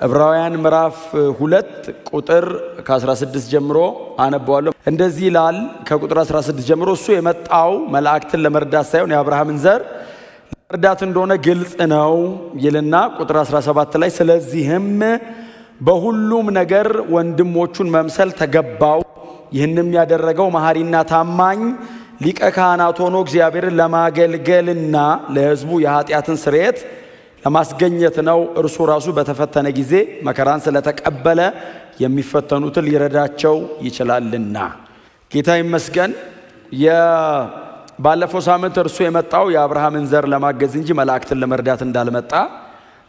ዕብራውያን ምዕራፍ 2 ቁጥር ከ16 ጀምሮ አነባዋለሁ። እንደዚህ ይላል። ከቁጥር 16 ጀምሮ እሱ የመጣው መላእክትን ለመርዳት ሳይሆን የአብርሃምን ዘር ለመርዳት እንደሆነ ግልጽ ነው ይልና ቁጥር 17 ላይ ስለዚህም በሁሉም ነገር ወንድሞቹን መምሰል ተገባው። ይህንም ያደረገው መሐሪና ታማኝ ሊቀ ካህናት ሆኖ እግዚአብሔርን ለማገልገልና ለሕዝቡ የኃጢአትን ስርየት ለማስገኘት ነው። እርሱ ራሱ በተፈተነ ጊዜ መከራን ስለተቀበለ የሚፈተኑትን ሊረዳቸው ይችላልና። ጌታ ይመስገን። ባለፈው ሳምንት እርሱ የመጣው የአብርሃምን ዘር ለማገዝ እንጂ መላእክትን ለመርዳት እንዳልመጣ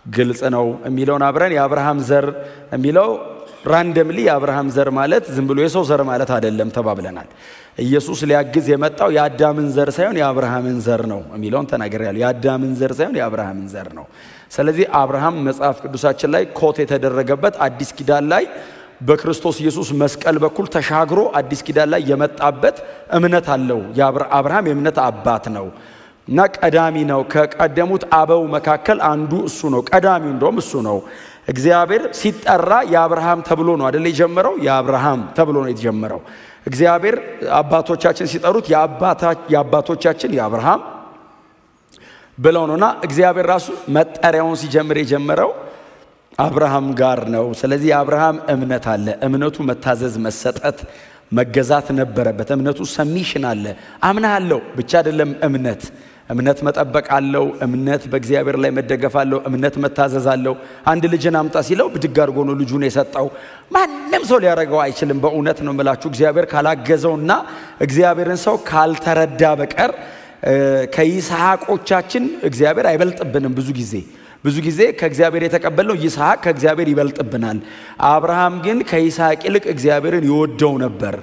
ግልጽ ነው የሚለውን አብረን የአብርሃም ዘር የሚለው ራንደምሊ የአብርሃም ዘር ማለት ዝም ብሎ የሰው ዘር ማለት አይደለም ተባብለናል። ኢየሱስ ሊያግዝ የመጣው የአዳምን ዘር ሳይሆን የአብርሃምን ዘር ነው የሚለውን ተናግሬያለሁ። የአዳምን ዘር ሳይሆን የአብርሃምን ዘር ነው። ስለዚህ አብርሃም መጽሐፍ ቅዱሳችን ላይ ኮት የተደረገበት አዲስ ኪዳን ላይ በክርስቶስ ኢየሱስ መስቀል በኩል ተሻግሮ አዲስ ኪዳን ላይ የመጣበት እምነት አለው። አብርሃም የእምነት አባት ነው እና ቀዳሚ ነው። ከቀደሙት አበው መካከል አንዱ እሱ ነው። ቀዳሚው እንደውም እሱ ነው። እግዚአብሔር ሲጠራ የአብርሃም ተብሎ ነው አይደል የጀመረው? የአብርሃም ተብሎ ነው የተጀመረው። እግዚአብሔር አባቶቻችን ሲጠሩት የአባቶቻችን የአብርሃም ብለው ነውና እግዚአብሔር ራሱ መጠሪያውን ሲጀምር የጀመረው አብርሃም ጋር ነው። ስለዚህ የአብርሃም እምነት አለ። እምነቱ መታዘዝ፣ መሰጠት፣ መገዛት ነበረበት። እምነቱ ሰሚሽን አለ። አምናለሁ ብቻ አይደለም እምነት መጠበቅ አለው። እምነት በእግዚአብሔር ላይ መደገፍ አለው። እምነት መታዘዝ አለው። አንድ ልጅን አምጣ ሲለው ብድግ አድርጎ ነው ልጁን የሰጠው። ማንም ሰው ሊያደርገው አይችልም። በእውነት ነው የምላችሁ። እግዚአብሔር ካላገዘውና እግዚአብሔርን ሰው ካልተረዳ በቀር ከይስሐቆቻችን እግዚአብሔር አይበልጥብንም። ብዙ ጊዜ ከእግዚአብሔር የተቀበልነው ይስሐቅ ከእግዚአብሔር ይበልጥብናል። አብርሃም ግን ከይስሐቅ ይልቅ እግዚአብሔርን ይወደው ነበር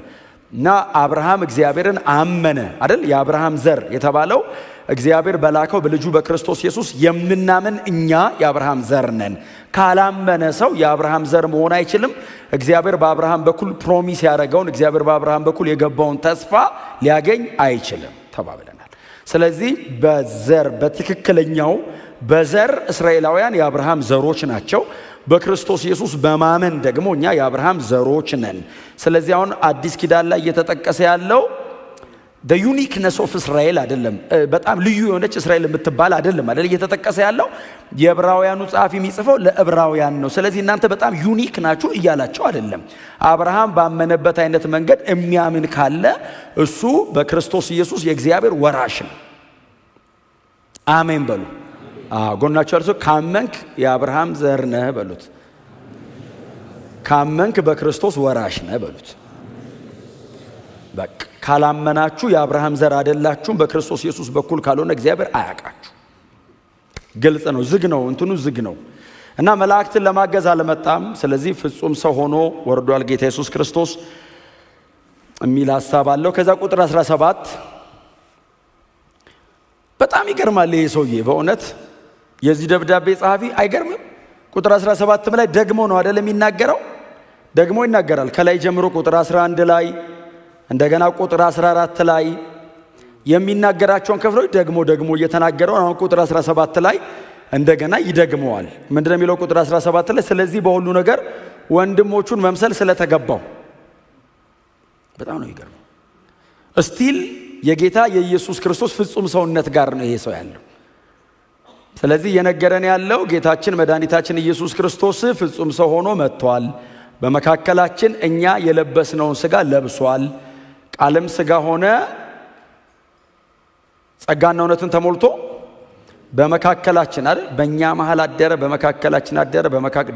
እና አብርሃም እግዚአብሔርን አመነ አይደል? የአብርሃም ዘር የተባለው እግዚአብሔር በላከው በልጁ በክርስቶስ ኢየሱስ የምናምን እኛ የአብርሃም ዘር ነን። ካላመነ ሰው የአብርሃም ዘር መሆን አይችልም። እግዚአብሔር በአብርሃም በኩል ፕሮሚስ ያደረገውን እግዚአብሔር በአብርሃም በኩል የገባውን ተስፋ ሊያገኝ አይችልም ተባብለናል። ስለዚህ በዘር በትክክለኛው በዘር እስራኤላውያን የአብርሃም ዘሮች ናቸው። በክርስቶስ ኢየሱስ በማመን ደግሞ እኛ የአብርሃም ዘሮች ነን። ስለዚህ አሁን አዲስ ኪዳን ላይ እየተጠቀሰ ያለው the uniqueness of እስራኤል አይደለም። በጣም ልዩ የሆነች እስራኤል የምትባል አይደለም አይደል? እየተጠቀሰ ያለው የዕብራውያኑ ጸሐፊ የሚጽፈው ለዕብራውያን ነው። ስለዚህ እናንተ በጣም ዩኒክ ናችሁ እያላቸው አይደለም። አብርሃም ባመነበት አይነት መንገድ የሚያምን ካለ እሱ በክርስቶስ ኢየሱስ የእግዚአብሔር ወራሽ ነው። አሜን በሉ። ጎናቸው እርሱ ካመንክ የአብርሃም ዘር ነህ በሉት። ካመንክ በክርስቶስ ወራሽ ነህ በሉት። በቃ ካላመናችሁ የአብርሃም ዘር አይደላችሁም። በክርስቶስ ኢየሱስ በኩል ካልሆነ እግዚአብሔር አያውቃችሁ። ግልጽ ነው። ዝግ ነው እና መላእክትን ለማገዝ አልመጣም። ስለዚህ ፍጹም ሰው ሆኖ ወርዷል ጌታ ኢየሱስ ክርስቶስ የሚል ሐሳብ አለው። ከዛ ቁጥር 17 በጣም ይገርማል። ይሄ ሰውዬ በእውነት የዚህ ደብዳቤ ጸሐፊ አይገርምም? ቁጥር 17 ላይ ደግሞ ነው አይደል የሚናገረው? ደግሞ ይናገራል። ከላይ ጀምሮ ቁጥር 11 ላይ እንደገና ቁጥር 14 ላይ የሚናገራቸውን ክፍሎች ደግሞ እየተናገረው አሁን ቁጥር 17 ላይ እንደገና ይደግመዋል። ምንድነው የሚለው? ቁጥር 17 ላይ ስለዚህ በሁሉ ነገር ወንድሞቹን መምሰል ስለተገባው። በጣም ነው ይገርማል። እስቲል የጌታ የኢየሱስ ክርስቶስ ፍጹም ሰውነት ጋር ነው ይሄ ሰው ያለው። ስለዚህ የነገረን ያለው ጌታችን መድኃኒታችን ኢየሱስ ክርስቶስ ፍጹም ሰው ሆኖ መጥቷል። በመካከላችን እኛ የለበስነውን ሥጋ ለብሷል። ቃልም ሥጋ ሆነ፣ ጸጋና እውነትን ተሞልቶ በመካከላችን አይደል? በእኛ መሃል አደረ፣ በመካከላችን አደረ፣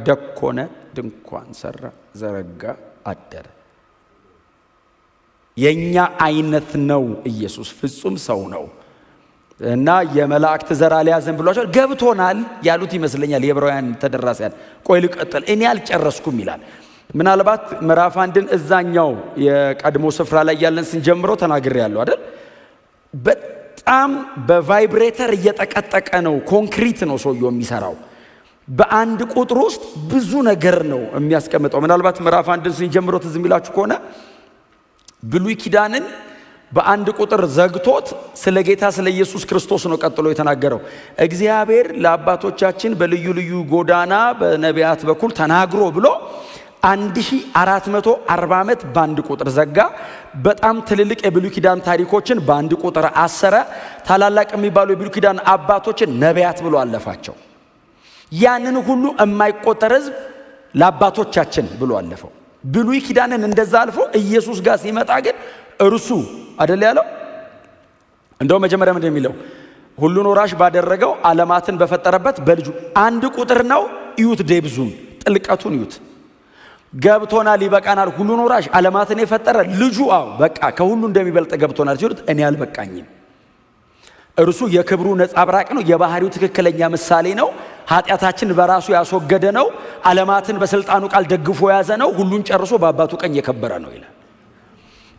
ደኮነ፣ ድንኳን ሰራ፣ ዘረጋ፣ አደረ። የኛ አይነት ነው ኢየሱስ። ፍጹም ሰው ነው እና የመላእክት ዘር አልያዘም ብሏቸው ገብቶናል ያሉት ይመስለኛል የዕብራውያን ተደራሲያን። ቆይ ልቀጥል እኔ አልጨረስኩም ይላል። ምናልባት ምዕራፍ 1ን እዛኛው የቀድሞ ስፍራ ላይ ያለን ስንጀምረው ተናግሬያለሁ አይደል? በጣም በቫይብሬተር እየጠቀጠቀ ነው። ኮንክሪት ነው ሰውየው የሚሰራው። በአንድ ቁጥር ውስጥ ብዙ ነገር ነው የሚያስቀምጠው። ምናልባት ምዕራፍ 1ን ስንጀምረው ትዝ የሚላችሁ ከሆነ ብሉይ ኪዳንን በአንድ ቁጥር ዘግቶት ስለ ጌታ ስለ ኢየሱስ ክርስቶስ ነው ቀጥሎ የተናገረው። እግዚአብሔር ለአባቶቻችን በልዩ ልዩ ጎዳና በነቢያት በኩል ተናግሮ ብሎ 1440 ዓመት በአንድ ቁጥር ዘጋ። በጣም ትልልቅ የብሉይ ኪዳን ታሪኮችን በአንድ ቁጥር አሰረ። ታላላቅ የሚባሉ የብሉይ ኪዳን አባቶችን ነቢያት ብሎ አለፋቸው። ያንን ሁሉ የማይቆጠር ሕዝብ ለአባቶቻችን ብሎ አለፈው። ብሉይ ኪዳንን እንደዛ አልፎ ኢየሱስ ጋር ሲመጣ ግን እርሱ አይደል ያለው? እንደው መጀመሪያ ምንድነው የሚለው? ሁሉን ወራሽ ባደረገው ዓለማትን በፈጠረበት በልጁ አንድ ቁጥር ነው። እዩት፣ ዴብዙን ጥልቀቱን እዩት። ገብቶናል፣ ይበቃናል። ሁሉን ወራሽ ዓለማትን የፈጠረ ልጁ በቃ ከሁሉ እንደሚበልጥ ገብቶናል ሲሉት እኔ አልበቃኝም። እርሱ የክብሩ ነጸብራቅ ነው፣ የባህሪው ትክክለኛ ምሳሌ ነው። ኃጢአታችን በራሱ ያስወገደ ነው። ዓለማትን በስልጣኑ ቃል ደግፎ ያዘ ነው። ሁሉን ጨርሶ በአባቱ ቀኝ የከበረ ነው ይላል።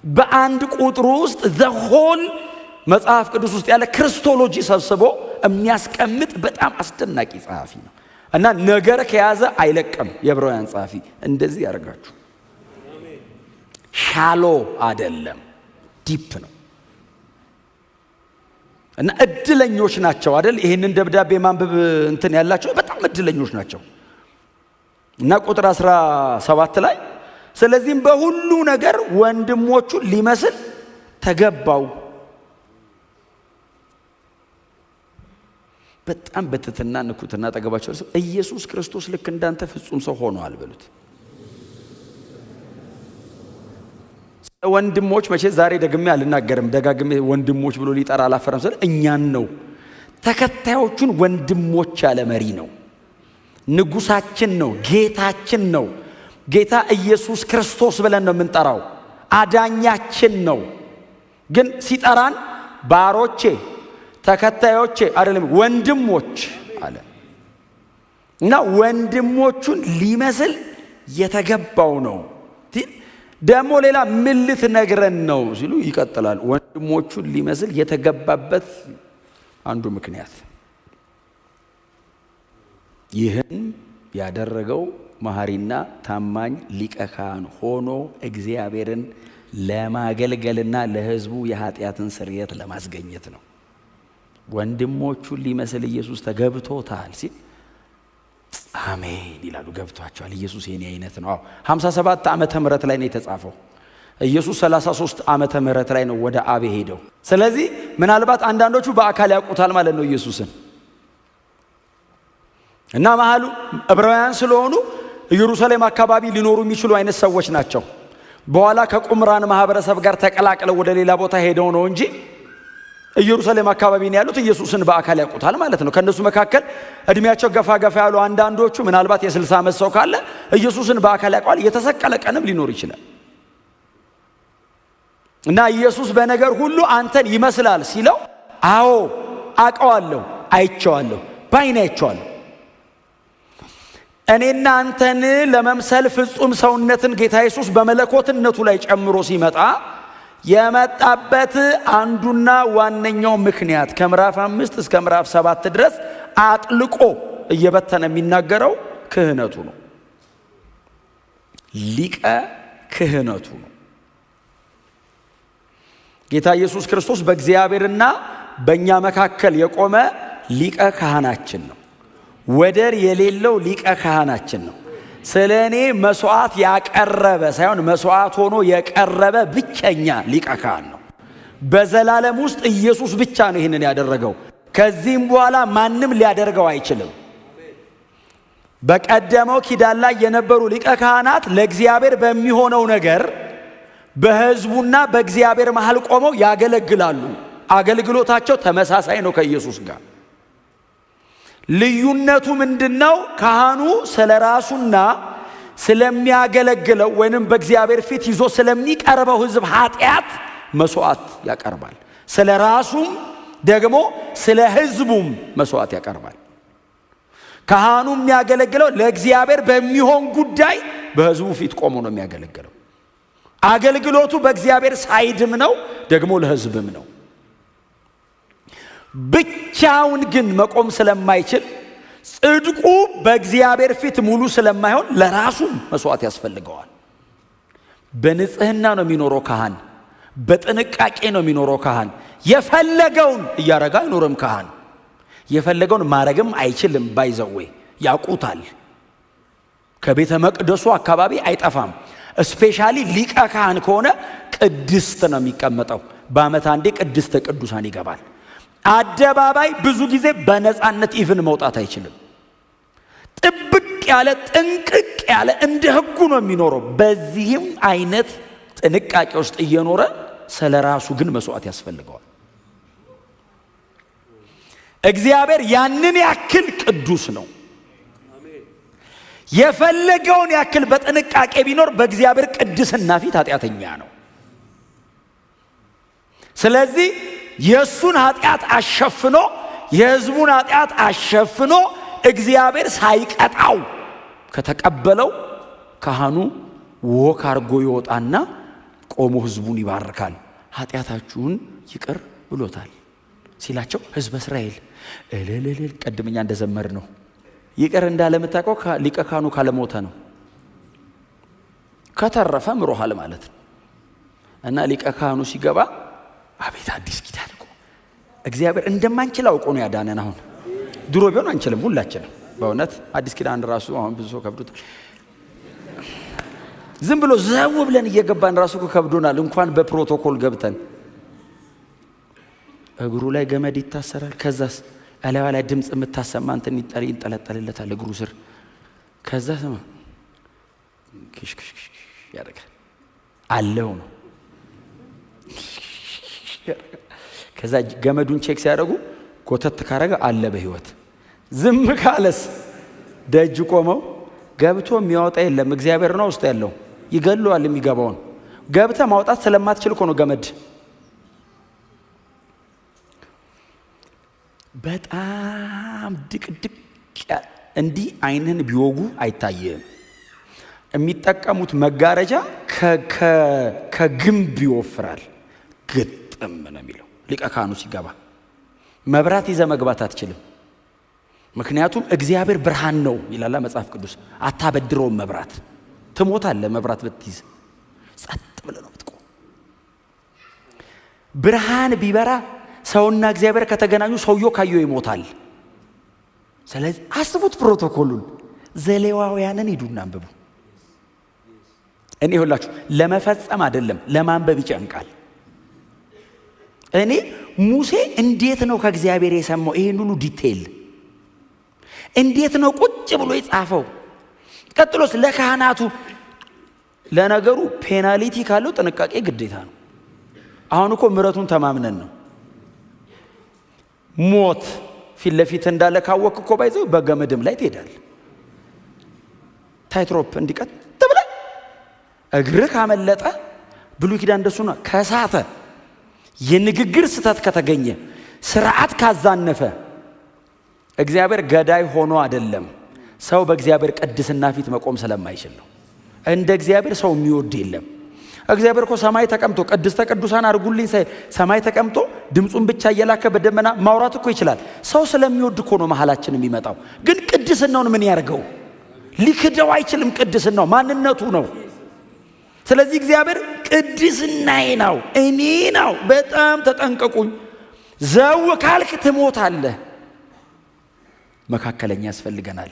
በአንድ ቁጥር ውስጥ ዘሆል መጽሐፍ ቅዱስ ውስጥ ያለ ክርስቶሎጂ ሰብስቦ የሚያስቀምጥ በጣም አስደናቂ ጸሐፊ ነው እና ነገር ከያዘ አይለቀም። የዕብራውያን ጸሐፊ እንደዚህ ያደርጋችሁ። ሻሎ አይደለም፣ ዲፕ ነው እና እድለኞች ናቸው አይደል? ይሄንን ደብዳቤ ማንበብ እንትን ያላቸው በጣም እድለኞች ናቸው። እና ቁጥር 17 ላይ ስለዚህም በሁሉ ነገር ወንድሞቹን ሊመስል ተገባው። በጣም በትህትና ንኩትና ጠገባቸው ኢየሱስ ክርስቶስ ልክ እንዳንተ ፍጹም ሰው ሆኗል በሉት። ወንድሞች መቼ ዛሬ ደግሜ አልናገርም፣ ደጋግሜ ወንድሞች ብሎ ሊጠራ አላፈረም። ስለዚህ እኛን ነው ተከታዮቹን ወንድሞች ያለ መሪ ነው። ንጉሳችን ነው፣ ጌታችን ነው። ጌታ ኢየሱስ ክርስቶስ ብለን ነው የምንጠራው። አዳኛችን ነው። ግን ሲጠራን ባሮቼ ተከታዮቼ አይደለም ወንድሞች አለ እና ወንድሞቹን ሊመስል የተገባው ነው። ደግሞ ሌላ ምን ልትነግረን ነው ሲሉ ይቀጥላል። ወንድሞቹን ሊመስል የተገባበት አንዱ ምክንያት ይህን ያደረገው መሐሪና ታማኝ ሊቀ ካህን ሆኖ እግዚአብሔርን ለማገልገልና ለሕዝቡ የኃጢአትን ስርየት ለማስገኘት ነው። ወንድሞቹን ሊመስል ኢየሱስ ተገብቶታል ሲል አሜን ይላሉ። ገብቷቸዋል። ኢየሱስ የኔ አይነት ነው። 57 ዓመተ ምህረት ላይ ነው የተጻፈው። ኢየሱስ 33 ዓመተ ምህረት ላይ ነው ወደ አብ ሄደው። ስለዚህ ምናልባት አንዳንዶቹ በአካል ያውቁታል ማለት ነው ኢየሱስን እና መሐሉ ዕብራውያን ስለሆኑ ኢየሩሳሌም አካባቢ ሊኖሩ የሚችሉ አይነት ሰዎች ናቸው። በኋላ ከቁምራን ማህበረሰብ ጋር ተቀላቅለው ወደ ሌላ ቦታ ሄደው ነው እንጂ ኢየሩሳሌም አካባቢ ነው ያሉት። ኢየሱስን በአካል ያውቁታል ማለት ነው። ከነሱ መካከል እድሜያቸው ገፋ ያሉ አንዳንዶቹ ምናልባት የ60 ዓመት ሰው ካለ ኢየሱስን በአካል ያውቃል። የተሰቀለ ቀንም ሊኖር ይችላል እና ኢየሱስ በነገር ሁሉ አንተን ይመስላል ሲለው አዎ አውቀዋለሁ፣ አይቼዋለሁ፣ ባይኔ አይቼዋለሁ። እኔና አንተን ለመምሰል ፍጹም ሰውነትን ጌታ ኢየሱስ በመለኮትነቱ ላይ ጨምሮ ሲመጣ የመጣበት አንዱና ዋነኛው ምክንያት ከምዕራፍ 5 እስከ ምዕራፍ 7 ድረስ አጥልቆ እየበተነ የሚናገረው ክህነቱ ነው። ሊቀ ክህነቱ ነው። ጌታ ኢየሱስ ክርስቶስ በእግዚአብሔርና በእኛ መካከል የቆመ ሊቀ ካህናችን ነው። ወደር የሌለው ሊቀ ካህናችን ነው። ስለኔ መስዋዕት ያቀረበ ሳይሆን መስዋዕት ሆኖ የቀረበ ብቸኛ ሊቀ ካህን ነው። በዘላለም ውስጥ ኢየሱስ ብቻ ነው ይህንን ያደረገው። ከዚህም በኋላ ማንም ሊያደርገው አይችልም። በቀደመው ኪዳን ላይ የነበሩ ሊቀ ካህናት ለእግዚአብሔር በሚሆነው ነገር በሕዝቡና በእግዚአብሔር መሃል ቆመው ያገለግላሉ። አገልግሎታቸው ተመሳሳይ ነው ከኢየሱስ ጋር። ልዩነቱ ምንድነው? ካህኑ ስለራሱና ስለሚያገለግለው ወይንም በእግዚአብሔር ፊት ይዞ ስለሚቀርበው ሕዝብ ኃጢአት መስዋዕት ያቀርባል። ስለራሱም ደግሞ ስለ ሕዝቡም መስዋዕት ያቀርባል። ካህኑ የሚያገለግለው ለእግዚአብሔር በሚሆን ጉዳይ በሕዝቡ ፊት ቆሞ ነው የሚያገለግለው። አገልግሎቱ በእግዚአብሔር ሳይድም ነው፣ ደግሞ ለሕዝብም ነው። ብቻውን ግን መቆም ስለማይችል ጽድቁ በእግዚአብሔር ፊት ሙሉ ስለማይሆን ለራሱ መስዋዕት ያስፈልገዋል። በንጽህና ነው የሚኖረው ካህን። በጥንቃቄ ነው የሚኖረው ካህን። የፈለገውን እያረጋ አይኖርም ካህን። የፈለገውን ማረግም አይችልም። ባይዘው ያውቁታል። ከቤተ መቅደሱ አካባቢ አይጠፋም። ስፔሻሊ ሊቀ ካህን ከሆነ ቅድስት ነው የሚቀመጠው። በአመት አንዴ ቅድስተ ቅዱሳን ይገባል። አደባባይ ብዙ ጊዜ በነፃነት ኢቭን መውጣት አይችልም። ጥብቅ ያለ ጥንቅቅ ያለ እንደ ህጉ ነው የሚኖረው። በዚህም አይነት ጥንቃቄ ውስጥ እየኖረ ስለራሱ ግን መስዋዕት ያስፈልገዋል። እግዚአብሔር ያንን ያክል ቅዱስ ነው። የፈለገውን ያክል በጥንቃቄ ቢኖር በእግዚአብሔር ቅድስና ፊት ኃጢአተኛ ነው። ስለዚህ የሱን ኃጢአት አሸፍኖ የህዝቡን ኃጢአት አሸፍኖ እግዚአብሔር ሳይቀጣው ከተቀበለው ካህኑ ወክ አርጎ ይወጣና ቆሞ ህዝቡን ይባርካል። ኃጢአታችሁን ይቅር ብሎታል ሲላቸው ህዝበ እስራኤል እልልል ቀድመኛ እንደዘመር ነው ይቅር እንዳለምታውቀው ሊቀ ካህኑ ካለሞተ ነው። ከተረፈ ምሮሃል ማለት ነው። እና ሊቀ ካህኑ ሲገባ አቤት አዲስ ኪዳን እኮ እግዚአብሔር እንደማንችል አውቆ ነው ያዳነን። አሁን ድሮ ቢሆን አንችልም ሁላችንም። በእውነት አዲስ ኪዳን ራሱ አሁን ብዙ ሰው ከብዶት ዝም ብሎ ዘው ብለን እየገባን ራሱ ከብዶናል። እንኳን በፕሮቶኮል ገብተን እግሩ ላይ ገመድ ይታሰራል። ከዛስ አላዋ ላይ ድምጽ የምታሰማ እንትን ይንጠለጠልለታል እግሩ ስር። ከዛ ሰማ ክሽክሽ ያደርጋል አለው ነው። ከዛ ገመዱን ቼክ ሲያደርጉ ኮተት ካረገ አለ በህይወት። ዝም ካለስ ደጅ ቆመው ገብቶ የሚያወጣ የለም። እግዚአብሔር ነው ውስጥ ያለው ይገለዋል። የሚገባውን ገብተ ማውጣት ስለማትችል እኮ ነው ገመድ። በጣም ድቅድቅ እንዲህ አይንህን ቢወጉ አይታየም። የሚጠቀሙት መጋረጃ ከግንብ ይወፍራል። ግጥም ነው የሚለው ሊቀ ካህኑ ሲገባ። መብራት ይዘ መግባት አትችልም። ምክንያቱም እግዚአብሔር ብርሃን ነው ይላል መጽሐፍ ቅዱስ። አታበድረውም መብራት። ትሞታለህ መብራት ብትይዝ። ጸጥ ብለህ ነው የምትቆም። ብርሃን ቢበራ ሰውና እግዚአብሔር ከተገናኙ ሰውየው ካየው ይሞታል። ስለዚህ አስቡት ፕሮቶኮሉን። ዘሌዋውያንን ሂዱና አንብቡ። እኔ ሁላችሁ ለመፈጸም አይደለም ለማንበብ ይጨንቃል። እኔ ሙሴ እንዴት ነው ከእግዚአብሔር የሰማው ይሄን ሁሉ ዲቴል? እንዴት ነው ቁጭ ብሎ የጻፈው? ቀጥሎስ ለካህናቱ ለነገሩ ፔናልቲ ካለው ጥንቃቄ ግዴታ ነው። አሁን እኮ ምሕረቱን ተማምነን ነው። ሞት ፊት ለፊት እንዳለ ካወቅ እኮ ባይዘው በገመድም ላይ ትሄዳል። ታይትሮፕ እንዲቀጥ ተብለ እግርህ ካመለጠ ብሉይ ኪዳን እንደሱ ነው። ከሳተ የንግግር ስተት ከተገኘ ስርዓት ካዛነፈ እግዚአብሔር ገዳይ ሆኖ አይደለም። ሰው በእግዚአብሔር ቅድስና ፊት መቆም ስለማይችል ነው። እንደ እግዚአብሔር ሰው የሚወድ የለም። እግዚአብሔር እኮ ሰማይ ተቀምጦ ቅድስተ ቅዱሳን አርጉልኝ ሳይ ሰማይ ተቀምጦ ድምጹን ብቻ እየላከ በደመና ማውራት እኮ ይችላል። ሰው ስለሚወድ እኮ ነው መሐላችን የሚመጣው። ግን ቅድስናውን ምን ያርገው? ሊክደው አይችልም። ቅድስናው ማንነቱ ነው። ስለዚህ እግዚአብሔር ቅድስናዬ ነው እኔ ነው። በጣም ተጠንቀቁኝ። ዘው ካልክ ትሞታለህ። መካከለኛ ያስፈልገናል።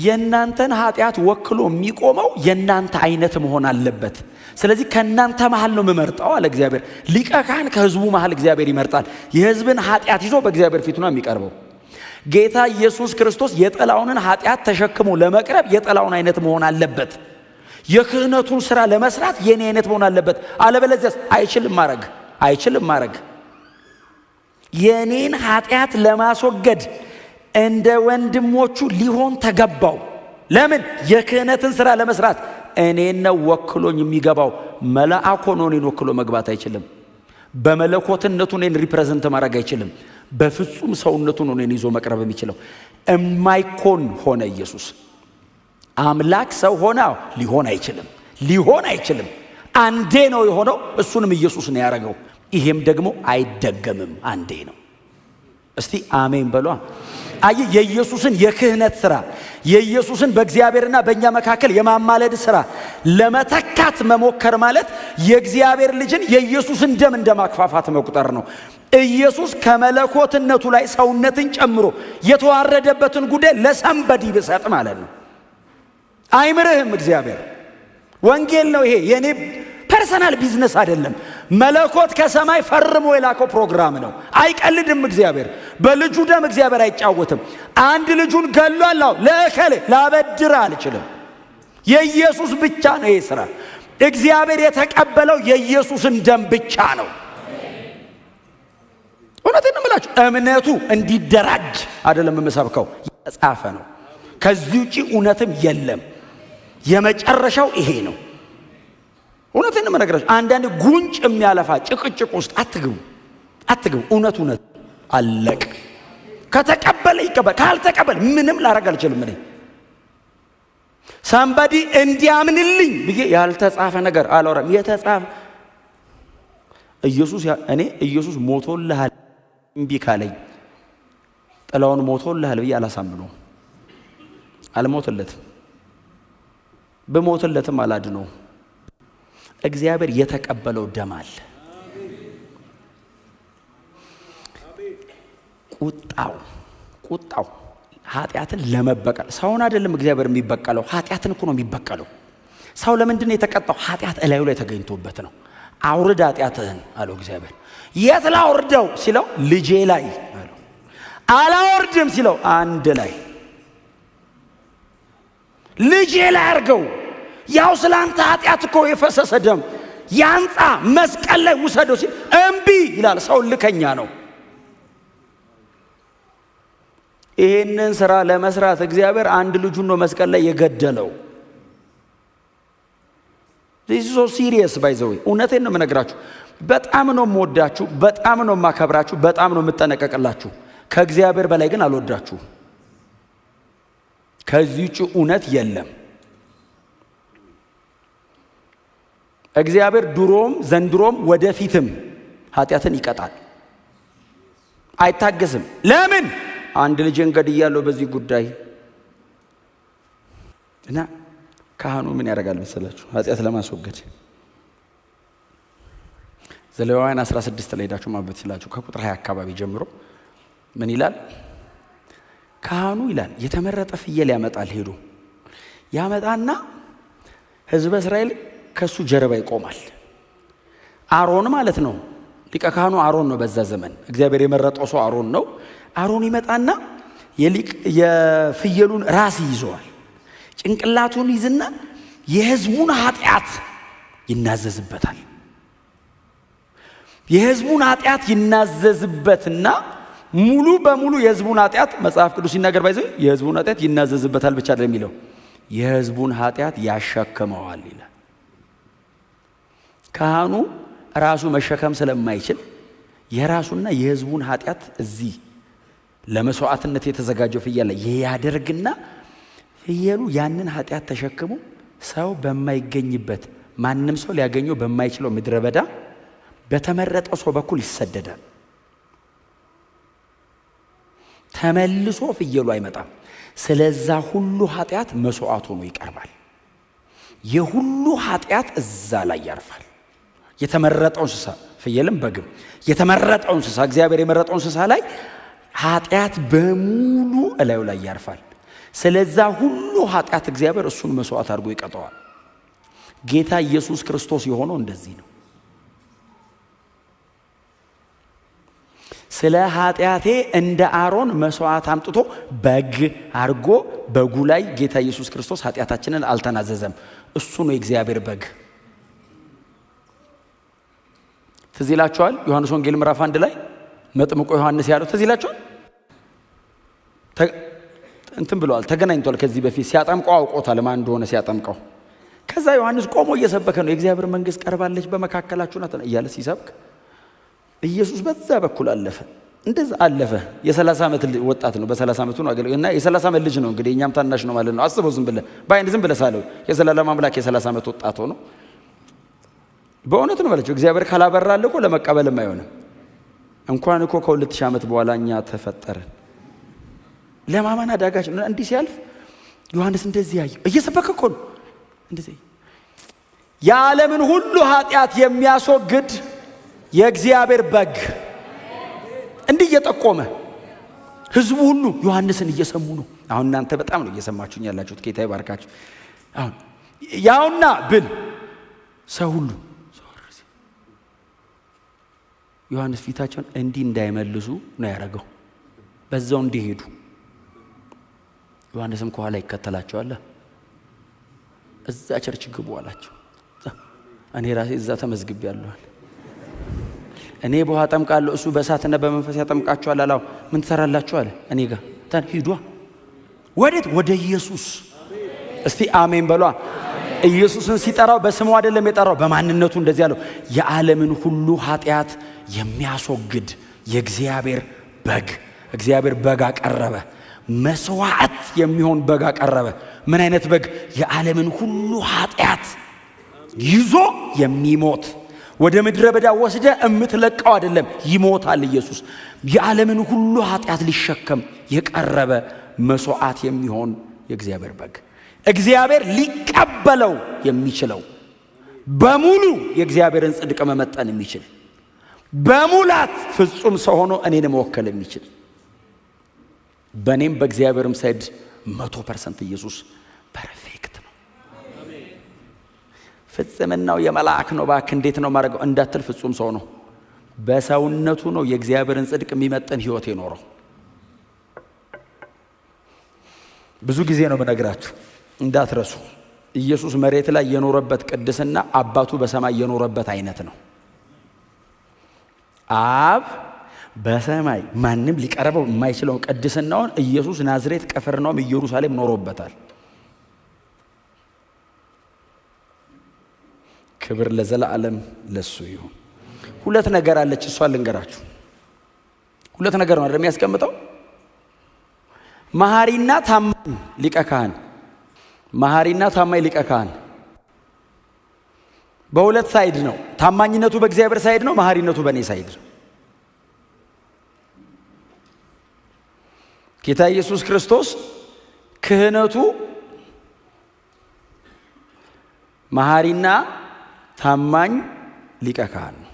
የናንተን ኃጢአት ወክሎ የሚቆመው የናንተ አይነት መሆን አለበት። ስለዚህ ከናንተ መሃል ነው መመርጣው አለ እግዚአብሔር። ሊቀ ካህን ከህዝቡ መሃል እግዚአብሔር ይመርጣል። የህዝብን ኃጢአት ይዞ በእግዚአብሔር ፊት ነው የሚቀርበው። ጌታ ኢየሱስ ክርስቶስ የጠላውን ኃጢአት ተሸክሞ ለመቅረብ የጠላውን አይነት መሆን አለበት። የክህነቱን ስራ ለመስራት የኔ አይነት መሆን አለበት። አለበለዚያ አይችልም ማረግ። የኔን ኃጢአት ለማስወገድ እንደ ወንድሞቹ ሊሆን ተገባው። ለምን? የክህነትን ስራ ለመስራት እኔን ነው ወክሎኝ የሚገባው። መልአክ ሆኖ እኔን ወክሎ መግባት አይችልም። በመለኮትነቱ እኔን ሪፕሬዘንት ማድረግ አይችልም። በፍጹም ሰውነቱ ነው እኔን ይዞ መቅረብ የሚችለው። እማይኮን ሆነ ኢየሱስ። አምላክ ሰው ሆነ ሊሆን አይችልም። አንዴ ነው የሆነው። እሱንም ኢየሱስ ነው ያደረገው። ይሄም ደግሞ አይደገምም። አንዴ ነው። እስቲ አሜን በሏ። አይ የኢየሱስን የክህነት ስራ የኢየሱስን በእግዚአብሔርና በእኛ መካከል የማማለድ ስራ ለመተካት መሞከር ማለት የእግዚአብሔር ልጅን የኢየሱስን ደም እንደማክፋፋት መቁጠር ነው። ኢየሱስ ከመለኮትነቱ ላይ ሰውነትን ጨምሮ የተዋረደበትን ጉዳይ ለሰንበዲ ቢሰጥ ማለት ነው። አይምርህም እግዚአብሔር። ወንጌል ነው ይሄ፣ የኔ ፐርሰናል ቢዝነስ አይደለም። መለኮት ከሰማይ ፈርሞ የላከው ፕሮግራም ነው። አይቀልድም እግዚአብሔር። በልጁ ደም እግዚአብሔር አይጫወትም። አንድ ልጁን ገሏል፣ ለከለ ላበድር አልችልም። የኢየሱስ ብቻ ነው ይሄ ስራ። እግዚአብሔር የተቀበለው የኢየሱስን ደም ብቻ ነው። እውነቴን ነው የምላችሁ። እምነቱ እንዲደራጅ አይደለም የምሰብከው፣ የተጻፈ ነው። ከዚህ ውጪ እውነትም የለም። የመጨረሻው ይሄ ነው። እውነቴን ነው የምነግራችሁ። አንዳንድ ጉንጭ የሚያለፋ ጭቅጭቅ ውስጥ አትግቡ። እውነት አለቅ። ከተቀበለ ይቀበል፣ ካልተቀበለ ምንም ላረግ አልችልም። እኔ ሳምባዲ እንዲያምንልኝ ብዬ ያልተጻፈ ነገር አላወራም። የተጻፈ ኢየሱስ ሞቶልሃል እምቢ ካለኝ ጥላውን ሞቶልሃል ብዬ አላሳምነው። አልሞትለትም። በሞትለትም አላድነው። እግዚአብሔር የተቀበለው ደም አለ። ቁጣው ኃጢአትን ለመበቀል ሰውን አይደለም እግዚአብሔር የሚበቀለው፣ ኃጢአትን እኮ ነው የሚበቀለው። ሰው ለምንድን ነው የተቀጣው? ኃጢአት እላዩ ላይ ተገኝቶበት ነው። አውርድ ኃጢአትህን አለው እግዚአብሔር። የት ላውርደው ሲለው ልጄ ላይ አለው። አላወርድም ሲለው አንድ ላይ ልጄ ላይ አርገው። ያው ስላንተ ኃጢአት እኮ የፈሰሰ ደም ያንጻ፣ መስቀል ላይ ውሰደው ሲል እምቢ ይላል። ሰው ልከኛ ነው። ይሄንን ስራ ለመስራት እግዚአብሔር አንድ ልጁን ነው መስቀል ላይ የገደለው። this is so serious by the way። እውነቴን ነው የምነግራችሁ። በጣም ነው የምወዳችሁ፣ በጣም ነው የማከብራችሁ፣ በጣም ነው የምጠነቀቅላችሁ። ከእግዚአብሔር በላይ ግን አልወዳችሁ። ከዚህ ውጪ እውነት የለም። እግዚአብሔር ድሮም ዘንድሮም ወደፊትም ኃጢአትን ይቀጣል፣ አይታገስም። ለምን? አንድ ልጅን ገድያለሁ በዚህ ጉዳይ እና ካህኑ ምን ያደርጋል መሰላችሁ? ኃጢአት ለማስወገድ ዘሌዋውያን 16 ላይ ሄዳችሁ ማንበብ ትችላላችሁ። ከቁጥር 20 አካባቢ ጀምሮ ምን ይላል? ካህኑ ይላል የተመረጠ ፍየል ያመጣል። ሄዶ ያመጣና ሕዝበ እስራኤል ከሱ ጀርባ ይቆማል። አሮን ማለት ነው። ሊቀ ካህኑ አሮን ነው። በዛ ዘመን እግዚአብሔር የመረጠው ሰው አሮን ነው። አሮን ይመጣና የፍየሉን ራስ ይዘዋል። ጭንቅላቱን ይዝና የሕዝቡን ኃጢአት ይናዘዝበታል። የሕዝቡን ኃጢአት ይናዘዝበትና ሙሉ በሙሉ የሕዝቡን ኃጢአት መጽሐፍ ቅዱስ ሲናገር ባይዘው የሕዝቡን ኃጢአት ይናዘዝበታል ብቻ አይደለም የሚለው የሕዝቡን ኃጢአት ያሸክመዋል ይላል። ካህኑ ራሱ መሸከም ስለማይችል የራሱና የሕዝቡን ኃጢአት እዚህ ለመስዋዕትነት የተዘጋጀው ፍየል ላይ ያደርግና ፍየሉ ያንን ኃጢአት ተሸክሞ ሰው በማይገኝበት ማንም ሰው ሊያገኘው በማይችለው ምድረ በዳ በተመረጠው ሰው በኩል ይሰደዳል። ተመልሶ ፍየሉ አይመጣም። ስለዛ ሁሉ ኃጢአት መስዋዕት ሆኖ ይቀርባል። የሁሉ ኃጢአት እዛ ላይ ያርፋል። የተመረጠው እንስሳ ፍየልም በግም የተመረጠው እንስሳ እግዚአብሔር የመረጠው እንስሳ ላይ ኃጢአት በሙሉ እላዩ ላይ ያርፋል። ስለዛ ሁሉ ኃጢአት እግዚአብሔር እሱን መስዋዕት አድርጎ ይቀጣዋል። ጌታ ኢየሱስ ክርስቶስ የሆነው እንደዚህ ነው። ስለ ኃጢአቴ እንደ አሮን መስዋዕት አምጥቶ በግ አድርጎ በጉ ላይ ጌታ ኢየሱስ ክርስቶስ ኃጢአታችንን አልተናዘዘም። እሱ ነው የእግዚአብሔር በግ። ትዝ ይላችኋል ዮሐንስ ወንጌል ምዕራፍ 1 ላይ መጥምቁ ዮሐንስ ያለው ትዝ ይላችኋል። እንትን ብለዋል፣ ተገናኝቷል። ከዚህ በፊት ሲያጠምቀው አውቆታል ማን እንደሆነ ሲያጠምቀው። ከዛ ዮሐንስ ቆሞ እየሰበከ ነው የእግዚአብሔር መንግስት ቀርባለች በመካከላችሁ ናት እያለ ሲሰብክ ኢየሱስ በዛ በኩል አለፈ። እንደዛ አለፈ። የ30 ዓመት ወጣት ነው። በ30 ዓመቱ ነው አገልግሎና የ30 ዓመት ልጅ ነው። እንግዲህ እኛም ታናሽ ነው ማለት ነው። አስበው ዝም ብለህ ሳለው የዘላለም አምላክ የ30 ዓመት ወጣት ሆኖ በእውነት ነው ማለት ነው። እግዚአብሔር ካላበራልህ እኮ ለመቀበልም አይሆንም። እንኳን እኮ ከ2000 ዓመት በኋላ እኛ ተፈጠረን ለማመን አዳጋች ነው። እንዲህ ሲያልፍ ዮሐንስ እንደዚህ ያየው እየሰበከ እኮ ነው። እንደዚህ የዓለምን ሁሉ ኃጢአት የሚያስወግድ የእግዚአብሔር በግ እንዲህ እየጠቆመ ህዝቡ ሁሉ ዮሐንስን እየሰሙ ነው። አሁን እናንተ በጣም ነው እየሰማችሁኝ ያላችሁት። ጌታ ይባርካችሁ። አሁን ያውና ብል ሰው ሁሉ ዮሐንስ ፊታቸውን እንዲህ እንዳይመልሱ ነው ያደረገው። በዛው እንዲሄዱ ዮሐንስም ከኋላ ይከተላቸዋል። እዛ ቸርች ግቡ አላቸው። እኔ ራሴ እዛ ተመዝግቤያለሁ። እኔ በውሃ ጠምቃለሁ፣ እሱ በእሳትና በመንፈስ ያጠምቃችኋል አላው። ምን ትሰራላችሁ አለ። እኔ ጋር ሂዱ። ወዴት? ወደ ኢየሱስ። እስቲ አሜን በሏ። ኢየሱስን ሲጠራው በስሙ አይደለም የጠራው፣ በማንነቱ እንደዚህ ያለው የዓለምን ሁሉ ኃጢአት የሚያስወግድ የእግዚአብሔር በግ። እግዚአብሔር በግ አቀረበ፣ መስዋዕት የሚሆን በግ አቀረበ። ምን አይነት በግ? የዓለምን ሁሉ ኃጢአት ይዞ የሚሞት። ወደ ምድረ በዳ ወስደ እምትለቀው አይደለም፣ ይሞታል ኢየሱስ። የዓለምን ሁሉ ኃጢአት ሊሸከም የቀረበ መስዋዕት የሚሆን የእግዚአብሔር በግ። እግዚአብሔር ሊቀበለው የሚችለው በሙሉ የእግዚአብሔርን ጽድቅ መመጠን የሚችል በሙላት ፍጹም ሰው ሆኖ እኔን መወከል የሚችል በእኔም በእግዚአብሔርም ሳይድ 100% ኢየሱስ ፐርፌክት ነው። ፍጽምናው የመላእክ ነው። ባክ እንዴት ነው ማድረገው እንዳትል፣ ፍጹም ሰው ነው። በሰውነቱ ነው የእግዚአብሔርን ጽድቅ የሚመጠን ህይወት የኖረው። ብዙ ጊዜ ነው በነግራችሁ እንዳትረሱ። ኢየሱስ መሬት ላይ የኖረበት ቅድስና አባቱ በሰማይ የኖረበት አይነት ነው። አብ በሰማይ ማንም ሊቀርበው የማይችለው ቅድስናውን ኢየሱስ ናዝሬት፣ ቅፍርናሆም፣ ኢየሩሳሌም ኖሮበታል። ክብር ለዘላለም ለሱ ይሁን። ሁለት ነገር አለች፣ እሷን ልንገራችሁ። ሁለት ነገር ነው የሚያስቀምጠው። መሐሪና ታማኝ ሊቀ ካህን። መሐሪና ታማኝ ሊቀ ካህን በሁለት ሳይድ ነው። ታማኝነቱ በእግዚአብሔር ሳይድ ነው፣ መሐሪነቱ በእኔ ሳይድ ነው። ጌታ ኢየሱስ ክርስቶስ ክህነቱ መሐሪና ታማኝ ሊቀ ካህን ነው።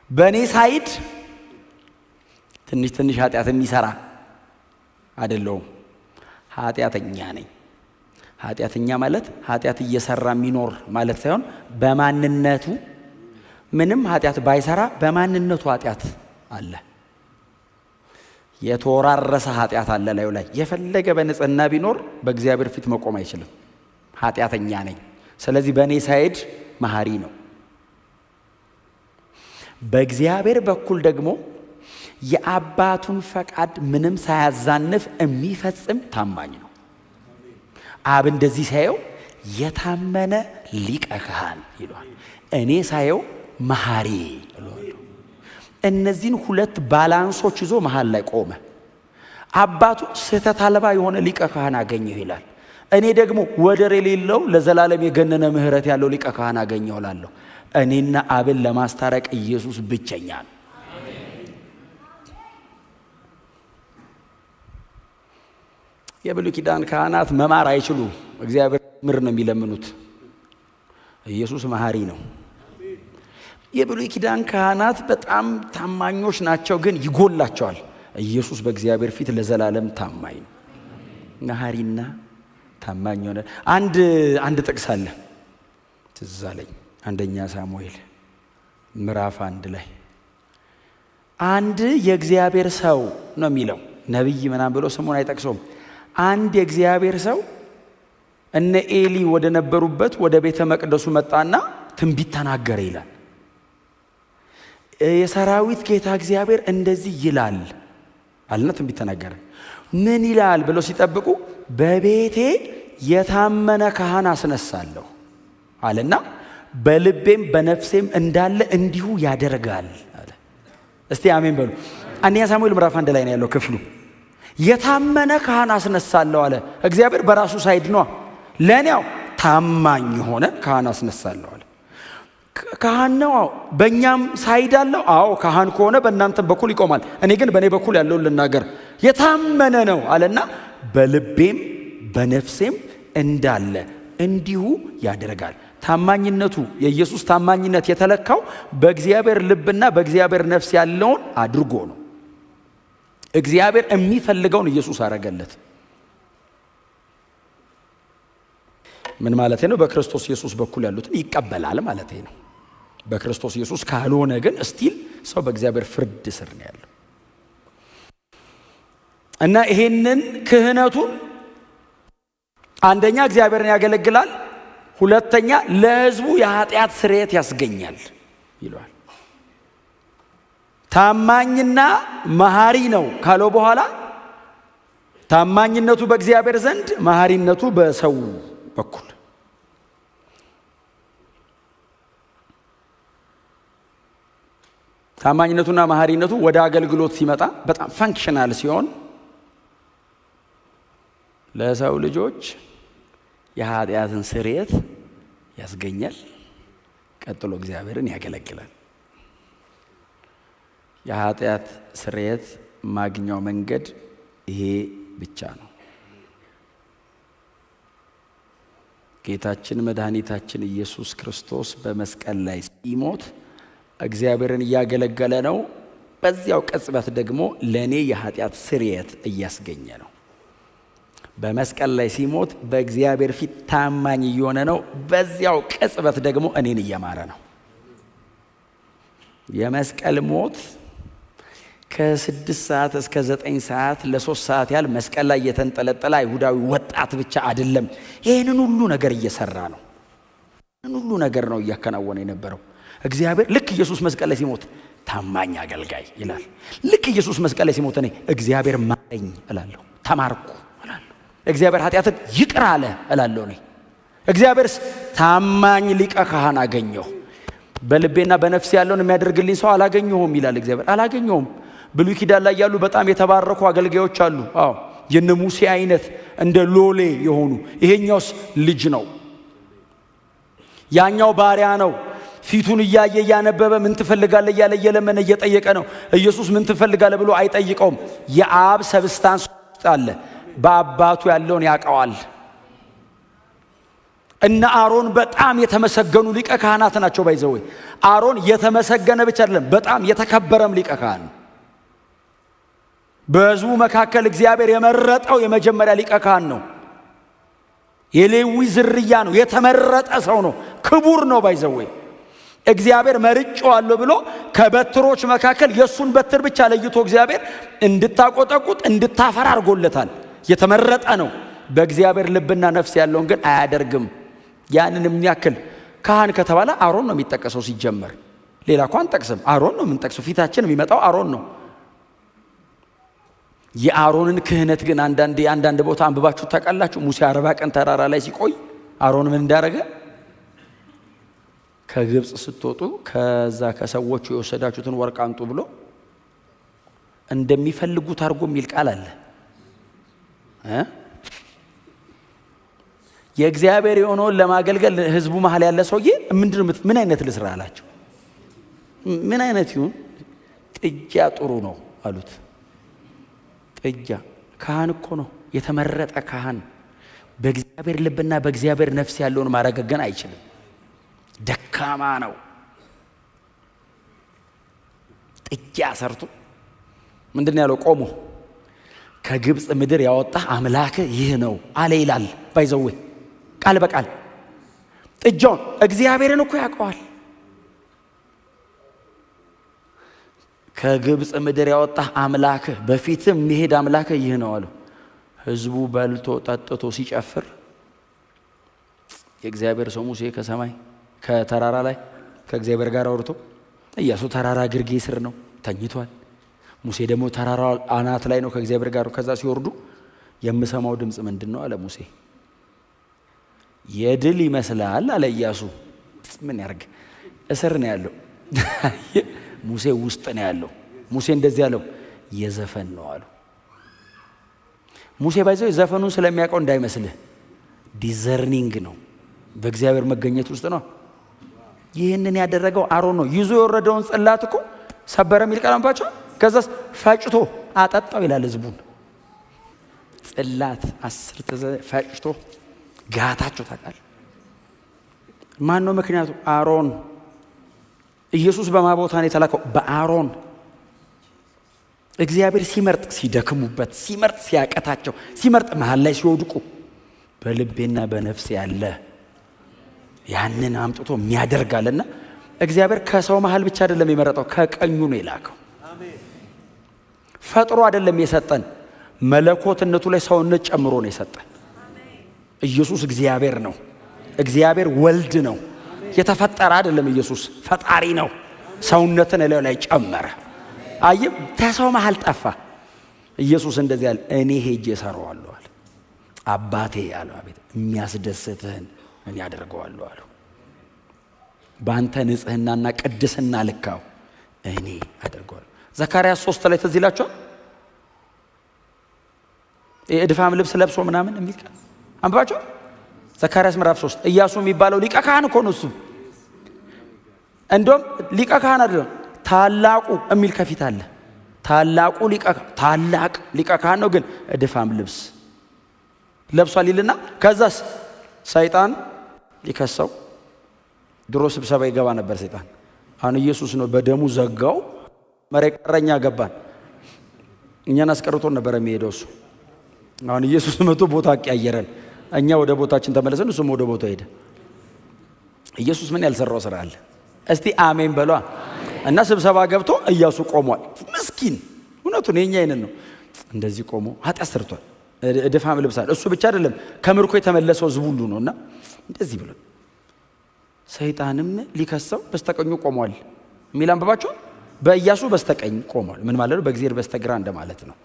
በእኔ ሳይድ ትንሽ ትንሽ ኃጢአት የሚሰራ አይደለሁም፣ ኃጢአተኛ ነኝ። ኃጢአተኛ ማለት ኃጢአት እየሰራ የሚኖር ማለት ሳይሆን በማንነቱ ምንም ኃጢአት ባይሰራ በማንነቱ ኃጢአት አለ። የተወራረሰ ኃጢአት አለ ላዩ ላይ። የፈለገ በንጽህና ቢኖር በእግዚአብሔር ፊት መቆም አይችልም። ኃጢአተኛ ነኝ። ስለዚህ በእኔ ሳይድ መሐሪ ነው። በእግዚአብሔር በኩል ደግሞ የአባቱን ፈቃድ ምንም ሳያዛንፍ የሚፈጽም ታማኝ ነው። አብ እንደዚህ ሳየው የታመነ ሊቀ ካህን ይሏል፣ እኔ ሳየው መሐሪ ይሏል። እነዚህን ሁለት ባላንሶች ይዞ መሃል ላይ ቆመ። አባቱ ስህተት አልባ የሆነ ሊቀ ካህን አገኘሁ ይላል። እኔ ደግሞ ወደር የሌለው ለዘላለም የገነነ ምሕረት ያለው ሊቀ ካህን አገኘሁ እላለሁ። እኔና አብን ለማስታረቅ ኢየሱስ ብቸኛ ነው። የብሉይ ኪዳን ካህናት መማር አይችሉም። እግዚአብሔር ምር ነው የሚለምኑት። ኢየሱስ መሐሪ ነው። የብሉይ ኪዳን ካህናት በጣም ታማኞች ናቸው፣ ግን ይጎላቸዋል። ኢየሱስ በእግዚአብሔር ፊት ለዘላለም ታማኝ ነው። መሐሪና ታማኝ ሆነ። አንድ ጥቅስ አለ ትዝ አለኝ። አንደኛ ሳሙኤል ምዕራፍ 1 ላይ አንድ የእግዚአብሔር ሰው ነው የሚለው፣ ነብይ ምናምን ብሎ ስሙን አይጠቅሰውም። አንድ የእግዚአብሔር ሰው እነ ኤሊ ወደ ነበሩበት ወደ ቤተ መቅደሱ መጣና ትንቢት ተናገረ ይላል። የሰራዊት ጌታ እግዚአብሔር እንደዚህ ይላል አለና ትንቢት ተናገረ። ምን ይላል ብለው ሲጠብቁ በቤቴ የታመነ ካህን አስነሳለሁ አለና በልቤም በነፍሴም እንዳለ እንዲሁ ያደርጋል አለ። እስቲ አሜን በሉ። አንደኛ ሳሙኤል ምዕራፍ 1 ላይ ነው ያለው ክፍሉ። የታመነ ካህን አስነሳለሁ አለ። እግዚአብሔር በራሱ ሳይድ ነው። ለኔው ታማኝ ሆነ ካህን አስነሳለሁ አለ። ካህን ነው። በእኛም ሳይድ አለው። አዎ ካህን ከሆነ በእናንተ በኩል ይቆማል። እኔ ግን በእኔ በኩል ያለውን ልናገር። የታመነ ነው አለና በልቤም በነፍሴም እንዳለ እንዲሁ ያደርጋል። ታማኝነቱ የኢየሱስ ታማኝነት የተለካው በእግዚአብሔር ልብና በእግዚአብሔር ነፍስ ያለውን አድርጎ ነው። እግዚአብሔር የሚፈልገውን ኢየሱስ አረገለት። ምን ማለት ነው? በክርስቶስ ኢየሱስ በኩል ያሉትን ይቀበላል ማለት ነው። በክርስቶስ ኢየሱስ ካልሆነ ግን ስቲል ሰው በእግዚአብሔር ፍርድ ስር ነው ያለው እና ይሄንን ክህነቱን አንደኛ እግዚአብሔርን ያገለግላል፣ ሁለተኛ ለሕዝቡ የኃጢአት ስርየት ያስገኛል ይሏል። ታማኝና መሐሪ ነው ካለው በኋላ ታማኝነቱ በእግዚአብሔር ዘንድ መሐሪነቱ በሰው በኩል ታማኝነቱና መሐሪነቱ ወደ አገልግሎት ሲመጣ በጣም ፈንክሽናል ሲሆን ለሰው ልጆች የኃጢአትን ስርየት ያስገኛል። ቀጥሎ እግዚአብሔርን ያገለግላል። የኃጢአት ስርየት ማግኛው መንገድ ይሄ ብቻ ነው። ጌታችን መድኃኒታችን ኢየሱስ ክርስቶስ በመስቀል ላይ ሲሞት እግዚአብሔርን እያገለገለ ነው። በዚያው ቅጽበት ደግሞ ለኔ የኃጢአት ስርየት እያስገኘ ነው። በመስቀል ላይ ሲሞት በእግዚአብሔር ፊት ታማኝ እየሆነ ነው። በዚያው ቅጽበት ደግሞ እኔን እየማረ ነው። የመስቀል ሞት ከ6 ሰዓት እስከ 9 ሰዓት ለ3 ሰዓት ያህል መስቀል ላይ የተንጠለጠለ አይሁዳዊ ወጣት ብቻ አይደለም። ይሄንን ሁሉ ነገር እየሰራ ነው። ይሄንን ሁሉ ነገር ነው እያከናወነ የነበረው። እግዚአብሔር ልክ ኢየሱስ መስቀል ላይ ሲሞት ታማኝ አገልጋይ ይላል። ልክ ኢየሱስ መስቀል ላይ ሲሞት እኔ እግዚአብሔር ማረኝ እላለሁ፣ ተማርኩ እላለሁ። እግዚአብሔር ኃጢአትን ይቅር አለ እላለሁ። እኔ እግዚአብሔርስ ታማኝ ሊቀ ካህን አገኘሁ፣ በልቤና በነፍሴ ያለውን የሚያደርግልኝ ሰው አላገኘሁም ይላል እግዚአብሔር። አላገኘሁም። ብሉይ ኪዳን ላይ ያሉ በጣም የተባረኩ አገልጋዮች አሉ። አዎ የነ ሙሴ አይነት እንደ ሎሌ የሆኑ። ይሄኛውስ ልጅ ነው፣ ያኛው ባሪያ ነው። ፊቱን እያየ እያነበበ ምን ትፈልጋለህ እያለ እየለመነ እየጠየቀ ነው። ኢየሱስ ምን ትፈልጋለህ ብሎ አይጠይቀውም። የአብ ሰብስታንስ አለ፣ በአባቱ ያለውን ያውቀዋል። እነ አሮን በጣም የተመሰገኑ ሊቀ ካህናት ናቸው። ባይዘው አሮን የተመሰገነ ብቻ አይደለም፣ በጣም የተከበረም ሊቀ ካህን። በሕዝቡ መካከል እግዚአብሔር የመረጠው የመጀመሪያ ሊቀ ካህን ነው። የሌዊ ዝርያ ነው፣ የተመረጠ ሰው ነው፣ ክቡር ነው። ባይዘው እግዚአብሔር መርጬዋለሁ ብሎ ከበትሮች መካከል የሱን በትር ብቻ ለይቶ እግዚአብሔር እንድታቆጠቁጥ እንድታፈራ አድርጎለታል። የተመረጠ ነው። በእግዚአብሔር ልብና ነፍስ ያለውን ግን አያደርግም። ያንን የሚያክል ካህን ከተባለ አሮን ነው የሚጠቀሰው። ሲጀመር ሌላ እንኳን አንጠቅስም፣ አሮን ነው የምንጠቅሰው። ፊታችን የሚመጣው አሮን ነው። የአሮንን ክህነት ግን አንዳንድ ቦታ አንብባችሁ ታውቃላችሁ። ሙሴ 40 ቀን ተራራ ላይ ሲቆይ አሮን ምን እንዳደረገ ከግብጽ ስትወጡ ከዛ ከሰዎቹ የወሰዳችሁትን ወርቅ አንጡ ብሎ እንደሚፈልጉት አድርጎ የሚል ቃል አለ። የእግዚአብሔር የሆነውን ለማገልገል ህዝቡ መሃል ያለ ሰውዬ ምንድነው ምን አይነት ልስራ አላቸው። ምን አይነት ይሁን? ጥጃ ጥሩ ነው አሉት። ጥጃ ካህን እኮ ነው፣ የተመረጠ ካህን። በእግዚአብሔር ልብና በእግዚአብሔር ነፍስ ያለውን ማረጋገን አይችልም። ደካማ ነው። ጥጃ ሰርቶ ምንድነው ያለው? ቆሞ ከግብጽ ምድር ያወጣ አምላክ ይህ ነው አለ ይላል። ባይዘው ቃል በቃል ጥጃውን እግዚአብሔርን እኮ ያውቀዋል። ከግብጽ ምድር ያወጣ አምላክ በፊትም የሚሄድ አምላክ ይህ ነው አለ። ህዝቡ በልቶ ጠጥቶ ሲጨፍር የእግዚአብሔር ሰው ሙሴ ከሰማይ ከተራራ ላይ ከእግዚአብሔር ጋር አውርቶ ኢያሱ ተራራ ግርጌ ስር ነው ተኝቷል። ሙሴ ደግሞ ተራራ አናት ላይ ነው ከእግዚአብሔር ጋር። ከዛ ሲወርዱ የምሰማው ድምጽ ምንድነው አለ ሙሴ። የድል ይመስላል አለ ኢያሱ። ምን ያርግ? እስር ነው ያለው። ሙሴ ውስጥ ነው ያለው። ሙሴ እንደዚህ ያለው የዘፈን ነው አሉ። ሙሴ ባይዘው ዘፈኑን ስለሚያውቀው እንዳይመስልህ ዲዘርኒንግ ነው። በእግዚአብሔር መገኘት ውስጥ ነው። ይህንን ያደረገው አሮን ነው። ይዞ የወረደውን ጽላት እኮ ሰበረ የሚል ቀለምባቸው ከዛስ ፈጭቶ አጠጣው ይላል ህዝቡን። ጽላት 10 ፈጭቶ ጋታቸው ታውቃለህ። ማን ነው ምክንያቱ? አሮን። ኢየሱስ በማቦታ ነው የተላከው? በአሮን። እግዚአብሔር ሲመርጥ ሲደክሙበት፣ ሲመርጥ ሲያቀታቸው፣ ሲመርጥ መሃል ላይ ሲወድቁ በልቤና በነፍስ ያለ ያንን አምጥቶ የሚያደርጋልና እግዚአብሔር ከሰው መሃል ብቻ አይደለም የመረጠው፣ ከቀኙ ነው የላከው። ፈጥሮ አይደለም የሰጠን፣ መለኮትነቱ ላይ ሰውነት ጨምሮ ነው የሰጠን። ኢየሱስ እግዚአብሔር ነው። እግዚአብሔር ወልድ ነው። የተፈጠረ አይደለም። ኢየሱስ ፈጣሪ ነው። ሰውነትን ላይ ጨመረ። አየህ፣ ከሰው መሃል ጠፋ። ኢየሱስ እንደዚህ ያለ እኔ ሄጄ እሰራዋለሁ አለ። አባቴ ያለው አቤት የሚያስደስትህን እኔ አደርገዋለሁ አለ። በአንተ ንጽህናና ቅድስና ልካው እኔ አደርገዋለሁ። ዘካርያስ 3 ላይ ትዝ ይላችኋል። የእድፋም ልብስ ለብሶ ምናምን የሚል ቃል አንብባችሁ ዘካርያስ ምዕራፍ 3 ኢያሱ የሚባለው ሊቀ ካህን እኮ ነው እሱ። እንደውም ሊቀ ካህን አይደለም ታላቁ የሚል ከፊት አለ። ታላቁ ታላቅ ሊቀ ካህን ነው፣ ግን እድፋም ልብስ ለብሷል ይልና ከዛስ ሰይጣን ሊከሰው ድሮ ስብሰባ ይገባ ነበር ሰይጣን። አሁን ኢየሱስ ነው በደሙ ዘጋው። መረቀረኛ ገባን። እኛን አስቀርቶን ነበር የሚሄደው እሱ። አሁን ኢየሱስ መቶ ቦታ አቀያየረን። እኛ ወደ ቦታችን ተመለሰን፣ እሱም ወደ ቦታው ሄደ። ኢየሱስ ምን ያልሰራው ስራ አለ? እስቲ አሜን በሏ። እና ስብሰባ ገብቶ ኢያሱ ቆሟል። ምስኪን እውነቱን የኛ አይነት ነው። እንደዚህ ቆሞ ኃጢአት ሰርቷል። እድፋም ልብሳል። እሱ ብቻ አይደለም ከምርኮ የተመለሰው ሕዝብ ሁሉ ነውና እንደዚህ ብሎ ሰይጣንም ሊከሰው በስተቀኙ ቆሟል የሚል አንብባችሁ። በኢያሱ በስተቀኝ ቆሟል ምን ማለት ነው? በእግዚአብሔር በስተግራ እንደማለት ነው።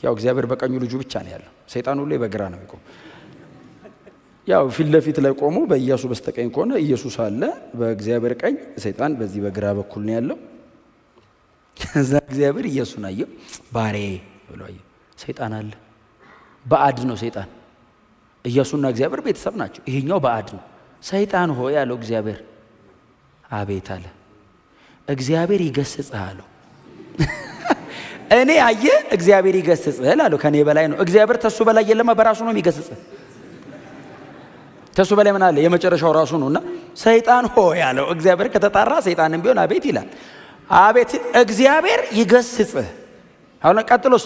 ያው እግዚአብሔር በቀኙ ልጁ ብቻ ነው ያለው። ሰይጣን ሁሉ በግራ ነው የሚቆም። ያው ፊት ለፊት ላይ ቆሞ በኢያሱ በስተቀኝ ከሆነ ኢየሱስ አለ በእግዚአብሔር ቀኝ፣ ሰይጣን በዚህ በግራ በኩል ነው ያለው። ከዛ እግዚአብሔር ኢየሱስን አየው፣ ባሬ ብሎ አየው። ሰይጣን አለ። ባዕድ ነው ሰይጣን። ኢየሱስና እግዚአብሔር ቤተሰብ ናቸው። ይሄኛው ባዕድ ነው። ሰይጣን ሆይ ያለው እግዚአብሔር አቤት አለ። እግዚአብሔር ይገስጽህ አለው። እኔ አየ እግዚአብሔር ይገስጽህ አለው። ከኔ በላይ ነው እግዚአብሔር። ተሱ በላይ የለም፣ በራሱ ነው የሚገስጽህ። ተሱ በላይ ምን አለ? የመጨረሻው ራሱ ነውና ሰይጣን ሆይ ያለው እግዚአብሔር ከተጣራ ሰይጣንም ቢሆን አቤት ይላል። አቤት እግዚአብሔር ይገስጽህ። አሁን ቀጥሎስ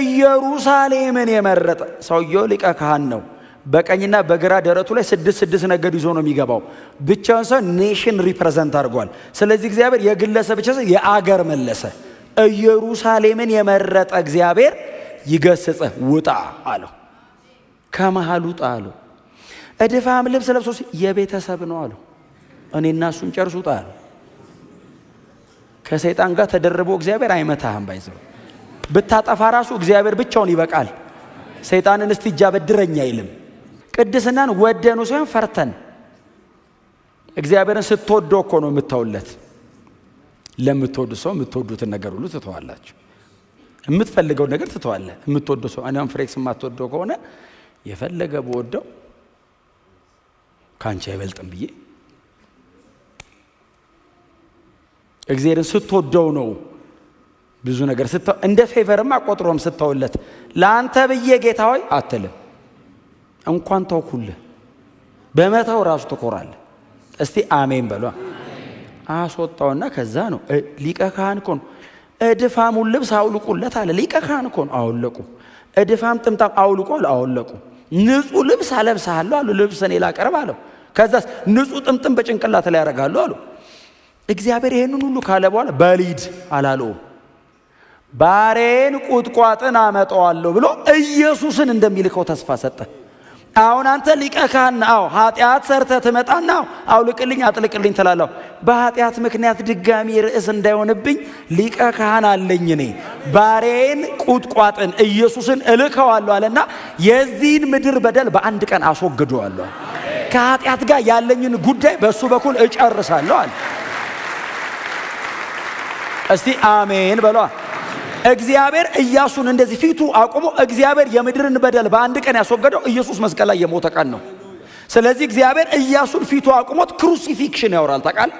ኢየሩሳሌምን የመረጠ ሰውየው ሊቀ ካህን ነው። በቀኝና በግራ ደረቱ ላይ 6 ነገድ ይዞ ነው የሚገባው። ብቻውን ሰው ኔሽን ሪፕሬዘንት አድርጓል። ስለዚህ እግዚአብሔር የግለሰብ ብቻ ሳይሆን የአገር መለሰ። ኢየሩሳሌምን የመረጠ እግዚአብሔር ይገስጽህ፣ ውጣ አለው። ከመሃል ውጣ አለው። እድፋም ልብስ ለብሶ የቤተሰብ ነው አለው። እኔና እሱን ጨርስ ውጣ አለው። ከሰይጣን ጋር ተደርቦ እግዚአብሔር አይመታህም። ባይዘው ብታጠፋ ራሱ እግዚአብሔር ብቻውን ይበቃል። ሰይጣንን እስቲ እጃ በድረኛ አይልም። ቅድስናን ወደኑ ሳይሆን ፈርተን። እግዚአብሔርን ስትወደው እኮ ነው የምትተውለት። ለምትወዱ ሰው የምትወዱትን ነገር ሁሉ ትተዋላችሁ። የምትፈልገው ነገር ትተዋለህ። የምትወደው ሰው እኔም ፍሬክስ የማትወደው ከሆነ የፈለገ በወደው ካንቺ አይበልጥም ብዬ እግዚአብሔርን ስትወደው ነው ብዙ ነገር እንደ ፌቨርም አቆጥሮም ስተውለት ለአንተ ብዬ ጌታ ሆይ አትልም። እንኳን ተውኩልህ በመታው ራሱ ትኮራለህ። እስቲ አሜን በሏ። አስወጣውና ከዛ ነው ሊቀ ካህን እኮ ነው። እድፋሙን ልብስ አውልቁለት አለ። ሊቀ ካህን እኮ ነው። አውልቁ። እድፋም ጥምጣም አውልቁ አለ። አውልቁ። ንጹህ ልብስ አለብስሃለሁ አሉ። ልብስን ላቀርብ አለው። ከዛስ ንጹህ ጥምጥም በጭንቅላት ላይ ያደርጋለሁ አሉ። እግዚአብሔር ይሄንን ሁሉ ካለ በኋላ በሊድ አላለው። ባሬን ቁጥቋጥን አመጣዋለሁ ብሎ ኢየሱስን እንደሚልከው ተስፋ ሰጠ። አሁን አንተ ሊቀ ካህን ነው። ኃጢአት ሰርተህ ትመጣና አውልቅልኝ አጥልቅልኝ ትላለህ። በኃጢአት ምክንያት ድጋሚ ርዕስ እንዳይሆንብኝ ሊቀ ካህን አለኝ እኔ። ባሬን ቁጥቋጥን ኢየሱስን እልከዋለሁ አለና የዚህን ምድር በደል በአንድ ቀን አስወግደዋለሁ። ከኃጢአት ጋር ያለኝን ጉዳይ በሱ በኩል እጨርሳለሁ አለ። እስቲ አሜን በሏ። እግዚአብሔር ኢያሱን እንደዚህ ፊቱ አቆሞ እግዚአብሔር የምድርን በደል በአንድ ቀን ያስወገደው ኢየሱስ መስቀል ላይ የሞተ ቀን ነው። ስለዚህ እግዚአብሔር ኢያሱን ፊቱ አቆሞት ክሩሲፊክሽን ያወራል። ታውቃለህ?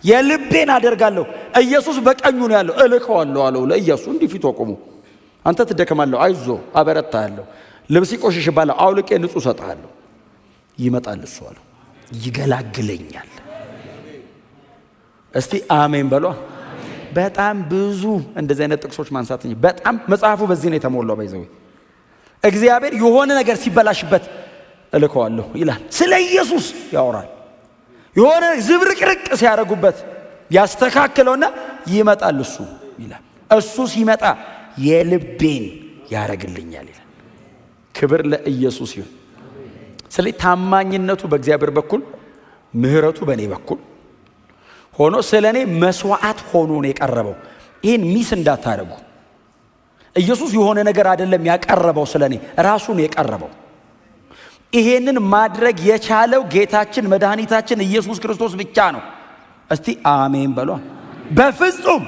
የልቤን አደርጋለሁ። ኢየሱስ በቀኙ ነው ያለው። እልከዋለሁ አለው ለኢያሱ እንዲህ ፊቱ አቆሞ። አንተ ትደከማለህ፣ አይዞ አበረታለሁ። ልብስ ይቆሽሽብሃል፣ አውልቄ ንጹህ ሰጣለሁ። ይመጣል እሱ አለው። ይገላግለኛል። እስቲ አሜን በሏ። በጣም ብዙ እንደዚህ አይነት ጥቅሶች ማንሳት እንጂ በጣም መጽሐፉ በዚህ ነው የተሞላው። ባይዘው እግዚአብሔር የሆነ ነገር ሲበላሽበት እልከዋለሁ ይላል። ስለ ኢየሱስ ያወራል። የሆነ ዝብርቅርቅ ሲያደርጉበት ያስተካክለውና ይመጣል እሱ ይላል። እሱ ሲመጣ የልቤን ያረግልኛል ይላል። ክብር ለኢየሱስ ይሁን። ስለዚህ ታማኝነቱ በእግዚአብሔር በኩል ምህረቱ በእኔ በኩል ሆኖ ስለኔ መስዋዕት ሆኖ ነው የቀረበው። ይሄን ሚስ እንዳታረጉ። ኢየሱስ የሆነ ነገር አይደለም ያቀረበው፣ ስለኔ ራሱ ነው የቀረበው። ይሄንን ማድረግ የቻለው ጌታችን መድኃኒታችን ኢየሱስ ክርስቶስ ብቻ ነው። እስቲ አሜን በሏ። በፍጹም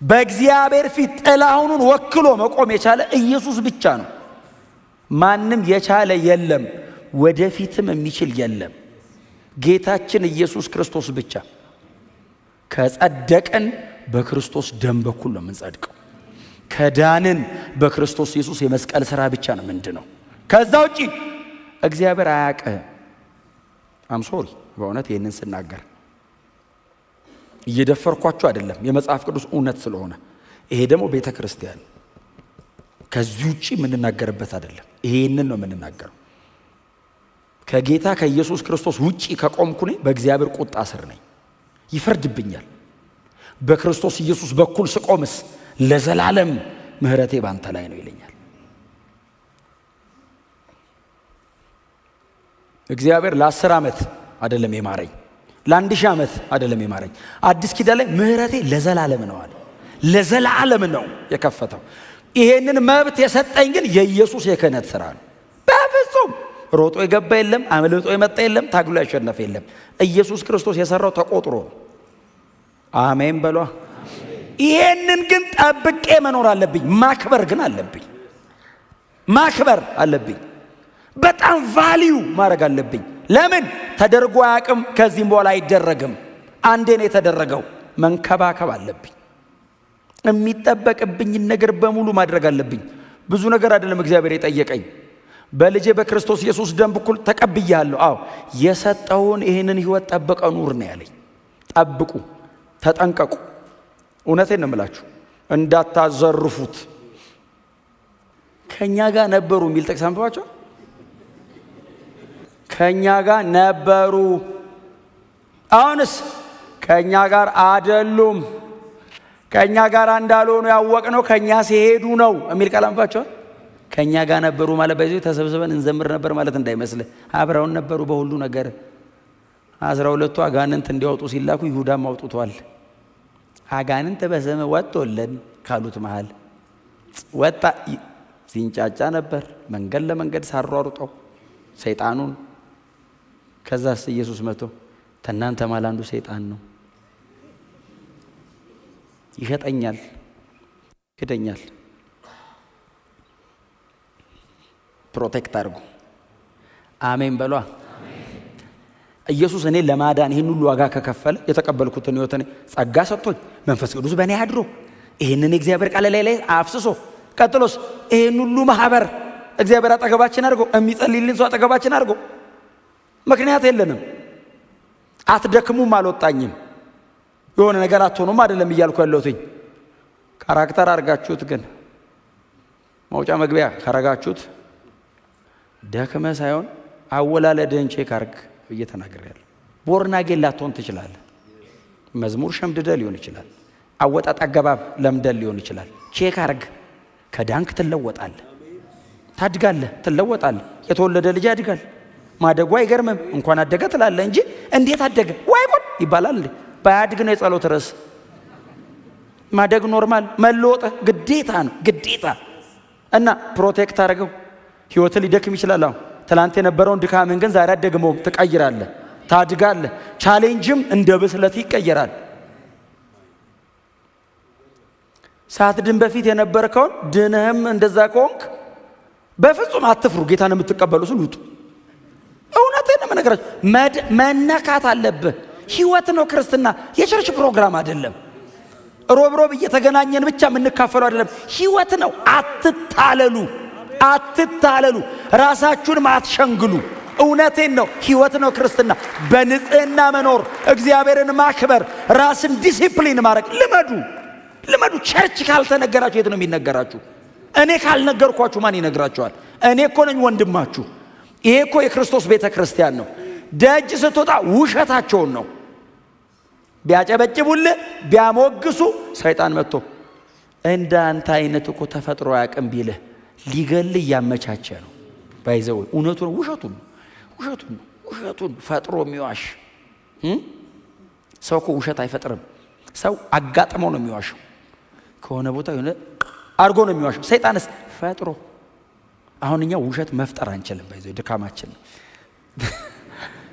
በእግዚአብሔር ፊት ጥላሁኑን ወክሎ መቆም የቻለ ኢየሱስ ብቻ ነው። ማንም የቻለ የለም፣ ወደፊትም የሚችል የለም። ጌታችን ኢየሱስ ክርስቶስ ብቻ። ከጸደቅን በክርስቶስ ደም በኩል ነው የምንጸድቀው። ከዳንን በክርስቶስ ኢየሱስ የመስቀል ሥራ ብቻ ነው ምንድነው። ከዛ ውጪ እግዚአብሔር አያውቅም። ሶሪ በእውነት ይህንን ስናገር እየደፈርኳችሁ አይደለም፣ የመጽሐፍ ቅዱስ እውነት ስለሆነ። ይሄ ደግሞ ቤተ ክርስቲያን ከዚህ ውጪ የምንናገርበት አይደለም። ይሄንን ነው የምንናገረው። ከጌታ ከኢየሱስ ክርስቶስ ውጪ ከቆምኩ ነኝ በእግዚአብሔር ቁጣ ስር ነኝ፣ ይፈርድብኛል። በክርስቶስ ኢየሱስ በኩል ስቆምስ ለዘላለም ምህረቴ ባንተ ላይ ነው ይለኛል። እግዚአብሔር ለ10 ዓመት አይደለም የማረኝ፣ ለ1000 ዓመት አይደለም የማረኝ። አዲስ ኪዳን ላይ ምህረቴ ለዘላለም ነው አለ። ለዘላለም ነው የከፈተው። ይሄንን መብት የሰጠኝ ግን የኢየሱስ የክህነት ሥራ ነው። በፍጹም ሮጦ የገባ የለም፣ አመልጦ የመጣ የለም፣ ታግሎ ያሸነፈ የለም። ኢየሱስ ክርስቶስ የሰራው ተቆጥሮ። አሜን በሏ። ይሄንን ግን ጠብቄ መኖር አለብኝ። ማክበር ግን አለብኝ። ማክበር አለብኝ። በጣም ቫልዩ ማድረግ አለብኝ። ለምን ተደርጎ አያውቅም፣ ከዚህም በኋላ አይደረግም። አንዴ ነው የተደረገው። መንከባከብ አለብኝ። የሚጠበቅብኝ ነገር በሙሉ ማድረግ አለብኝ። ብዙ ነገር አይደለም እግዚአብሔር የጠየቀኝ። በልጄ በክርስቶስ ኢየሱስ ደም በኩል ተቀብያለሁ። አዎ የሰጠውን ይሄንን ህይወት ጠብቀ ኑር ነው ያለኝ። ጠብቁ፣ ተጠንቀቁ። እውነቴን ነው የምላችሁ፣ እንዳታዘርፉት። ከኛ ጋር ነበሩ የሚል ጥቅስ አንብባችሁ። ከኛ ጋር ነበሩ፣ አሁንስ ከኛ ጋር አይደሉም። ከኛ ጋር እንዳልሆኑ ያወቅነው ከኛ ሲሄዱ ነው የሚል ቃል አንብባችሁ። ከኛ ጋር ነበሩ ማለት በዚህ ተሰብስበን እንዘምር ነበር ማለት እንዳይመስልህ። አብረውን ነበሩ በሁሉ ነገር። 12ቱ አጋንንት እንዲያወጡ ሲላኩ ይሁዳም አውጥቷል። አጋንንት በስም ወጥቶልን ካሉት መሃል ወጣ። ሲንጫጫ ነበር መንገድ ለመንገድ ሳሯሩጠው ሰይጣኑን። ከዛስ ኢየሱስ መጥቶ ተናንተ ማል አንዱ ሰይጣን ነው፣ ይሸጠኛል፣ ይክደኛል። ፕሮቴክት አድርጉ። አሜን በሏ። ኢየሱስ እኔ ለማዳን ይህን ሁሉ ዋጋ ከከፈለ የተቀበልኩትን ህይወት እኔ ጸጋ ሰጥቶኝ መንፈስ ቅዱስ በእኔ አድሮ ይህንን እግዚአብሔር ቃል ላይ አፍስሶ ቀጥሎስ ይህን ሁሉ ማህበር እግዚአብሔር አጠገባችን አድርጎ የሚጸልይልን ሰው አጠገባችን አድርጎ ምክንያት የለንም። አትደክሙም አልወጣኝም። የሆነ ነገር አትሆኑም አይደለም እያልኩ ያለሁትኝ። ካራክተር አድርጋችሁት ግን መውጫ መግቢያ ካረጋችሁት ደክመ ሳይሆን አወላለድህን ቼክ አርግ ብዬ ተናግሬያለሁ። ቦርናጌን ላትሆን ትችላለህ። መዝሙር ሸምድደህ ሊሆን ይችላል። አወጣጥ አገባብ ለምደህ ሊሆን ይችላል። ቼክ አርግ። ከዳንክ ትለወጣለህ፣ ታድጋለህ፣ ትለወጣለህ። የተወለደ ልጅ ያድጋል። ማደጉ አይገርምም። እንኳን አደገ ትላለህ እንጂ እንዴት አደገ ወይ ጉድ ይባላል እንዴ? ባያድግ ነው የጸሎት ርዕስ። ማደግ ኖርማል፣ መለወጥ ግዴታ ነው፣ ግዴታ። እና ፕሮቴክት አድርገው። ህይወት ሊደክም ይችላል። አሁን ትላንት የነበረውን ድካምን ግን ዛሬ አደግመው ትቀይራለህ፣ ታድጋለህ። ቻሌንጅም እንደ ብስለት ይቀየራል። ሳትድን በፊት የነበርከውን ድነህም እንደዛ ከሆንክ በፍጹም አትፍሩ። ጌታን የምትቀበሉ ስል ውጡ። እውነቴን ነው የምነግራችሁ። መነካት አለብህ። ህይወት ነው ክርስትና፣ የቸርች ፕሮግራም አይደለም። ሮብ ሮብ እየተገናኘን ብቻ የምንካፈለው አይደለም። ህይወት ነው። አትታለሉ፣ አትታለሉ፣ ራሳችሁን አትሸንግሉ። እውነቴን ነው። ህይወት ነው ክርስትና። በንጽህና መኖር፣ እግዚአብሔርን ማክበር፣ ራስን ዲሲፕሊን ማድረግ ልመዱ። ቸርች ካልተነገራችሁ የት ነው የሚነገራችሁ? እኔ ካልነገርኳችሁ ማን ይነግራችኋል? እኔ እኮ ነኝ ወንድማችሁ። ይሄ እኮ የክርስቶስ ቤተክርስቲያን ነው። ደጅ ስትወጣ ውሸታቸውን ነው ቢያጨበጭቡልህ ቢያሞግሱ፣ ሰይጣን መጥቶ እንዳንተ አይነት እኮ ተፈጥሮ ያቀም ቢልህ ሊገል ያመቻቸ ነው። ባይዘው እውነቱን ውሸቱን ፈጥሮ የሚዋሽ ሰው እኮ ውሸት አይፈጥርም። ሰው አጋጥመው ነው የሚዋሸው። ከሆነ ቦታ የሆነ አርጎ ነው የሚዋሸው። ሰይጣንስ ፈጥሮ። አሁን እኛ ውሸት መፍጠር አንችልም። ባይዘው ድካማችን ነው።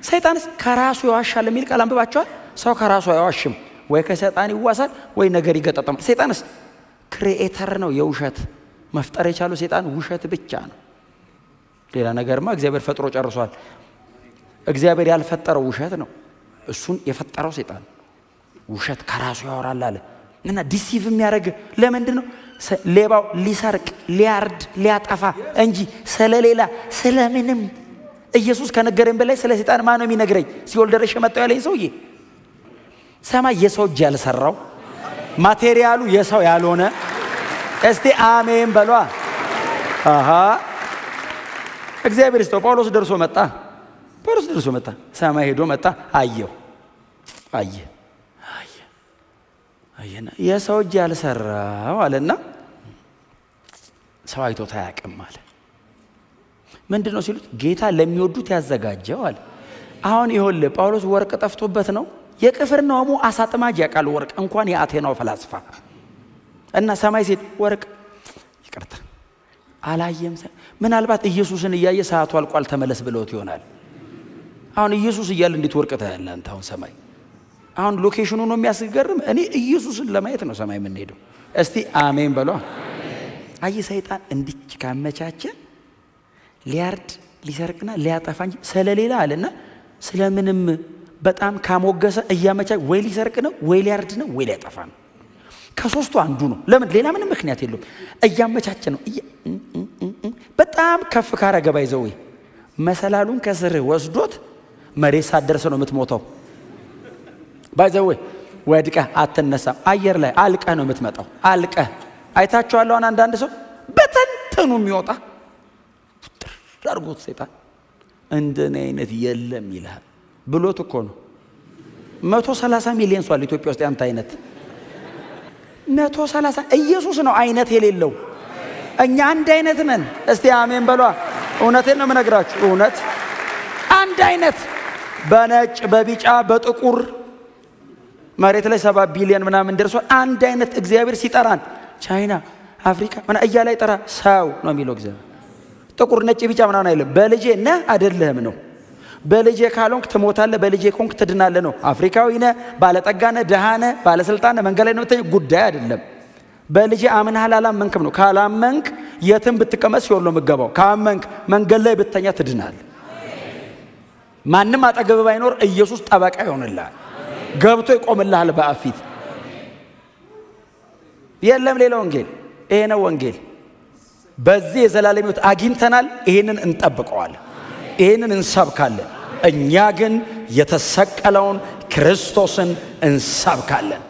ሰይጣንስ ከራሱ ይዋሻል የሚል ቃል አንብባችኋል? ሰው ከራሱ አይዋሽም። ወይ ከሰይጣን ይዋሳል ወይ ነገር ይገጣጠማል። ሰይጣንስ ክሪኤተር ነው። የውሸት መፍጠር የቻለው ሰይጣን ውሸት ብቻ ነው። ሌላ ነገርማ እግዚአብሔር ፈጥሮ ጨርሷል። እግዚአብሔር ያልፈጠረው ውሸት ነው። እሱን የፈጠረው ሰይጣን ውሸት ከራሱ ያወራል አለ እና ዲሲቭ የሚያደርግ ለምንድን ነው? ሌባው ሊሰርቅ ሊያርድ ሊያጠፋ እንጂ ስለሌላ ስለምንም። ኢየሱስ ከነገረኝ በላይ ስለ ሰይጣን ማን ነው የሚነግረኝ? ሲኦል ደረሽ መጣው ያለኝ ሰውዬ። ሰማይ የሰው እጅ ያልሰራው ማቴሪያሉ የሰው ያልሆነ። እስቲ አሜን በሏ። እግዚአብሔር ይስጠው። ጳውሎስ ደርሶ መጣ። ሰማይ ሄዶ መጣ። አየና የሰው እጅ ያልሰራው አለና ሰው አይቶት አያውቅም አለ። ምንድነው ሲሉት ጌታ ለሚወዱት ያዘጋጀው አለ። አሁን ይኸውልህ ጳውሎስ ወርቅ ጠፍቶበት ነው። የቅፍርናሆሙ አሳ አጥማጅ ያውቃል ወርቅ፣ እንኳን የአቴናው ፈላስፋ። እና ሰማይ ሲል ወርቅ ይቅርታ አላየም። ምናልባት ኢየሱስን እያየ ሰዓቱ አልቋል ተመለስ ብለውት ይሆናል። አሁን ኢየሱስ እያለ እንዴት ወርቅ ታያለህ አንተ? አሁን ሰማይ አሁን ሎኬሽኑ ነው የሚያስገርም። እኔ ኢየሱስን ለማየት ነው ሰማይ የምንሄደው። እስቲ አሜን በሏ። አይ ሰይጣን እንዲች ካመቻቸ ሊያርድ ሊሰርቅና ሊያጠፋ እንጂ ስለሌላ አለና ስለምንም በጣም ካሞገሰ እያመቻቸ ወይ ሊሰርቅ ነው ወይ ሊያርድ ነው ወይ ሊያጠፋ ነው። ከሶስቱ አንዱ ነው። ለምን? ሌላ ምንም ምክንያት የለውም። እያመቻቸ ነው። በጣም ከፍ ካረገ ባይዘው መሰላሉን ከስር ወስዶት መሬት ሳደርሰ ነው የምትሞተው። ባይዘው ወድቀ አትነሳም። አየር ላይ አልቀ ነው የምትመጣው። አልቀ አይታችኋል። አሁን አንዳንድ ሰው በተንተኑ የሚወጣ ዳርጎት ሰይጣን እንደኔ አይነት የለም ይላል ብሎት እኮ ነው። 130 ሚሊዮን ሰው አለ ኢትዮጵያ ውስጥ ያንተ አይነት 130። ኢየሱስ ነው አይነት የሌለው። እኛ አንድ አይነት ነን። እስቲ አሜን በሏ። እውነቴን ነው የምነግራችሁ። እውነት አንድ አይነት በነጭ በቢጫ በጥቁር መሬት ላይ 7 ቢሊዮን ምናምን ደርሷል። አንድ አይነት እግዚአብሔር ሲጠራን ቻይና አፍሪካ ምን እያለ ይጠራ ሰው ነው የሚለው እግዚአብሔር። ጥቁር ነጭ ቢጫ ምናምን አይልም። በልጄ ነህ አይደለህም ነው። በልጄ ካልሆንክ ትሞታለህ፣ በልጄ ከሆንክ ትድናለህ ነው። አፍሪካዊ ነህ፣ ባለጠጋ ነህ፣ ደሃ ነህ፣ ባለስልጣን ነህ፣ መንገድ ላይ ነው የምትተኛው ጉዳይ አይደለም። በልጄ አምነሃል አላመንክም ነው። ካላመንክ የትም ብትቀመጥ ሲሆን ነው የምትገባው። ካመንክ መንገድ ላይ ብትተኛ ትድናለህ። ማንም አጠገብ ባይኖር ኢየሱስ ጠበቃ ይሆንልሃል፣ ገብቶ ይቆምልሃል በአፊት። የለም ሌላ ወንጌል። ይሄ ነው ወንጌል። በዚህ የዘላለም ሕይወት አግኝተናል። ይሄንን እንጠብቀዋለን፣ ይሄንን እንሰብካለን። እኛ ግን የተሰቀለውን ክርስቶስን እንሰብካለን።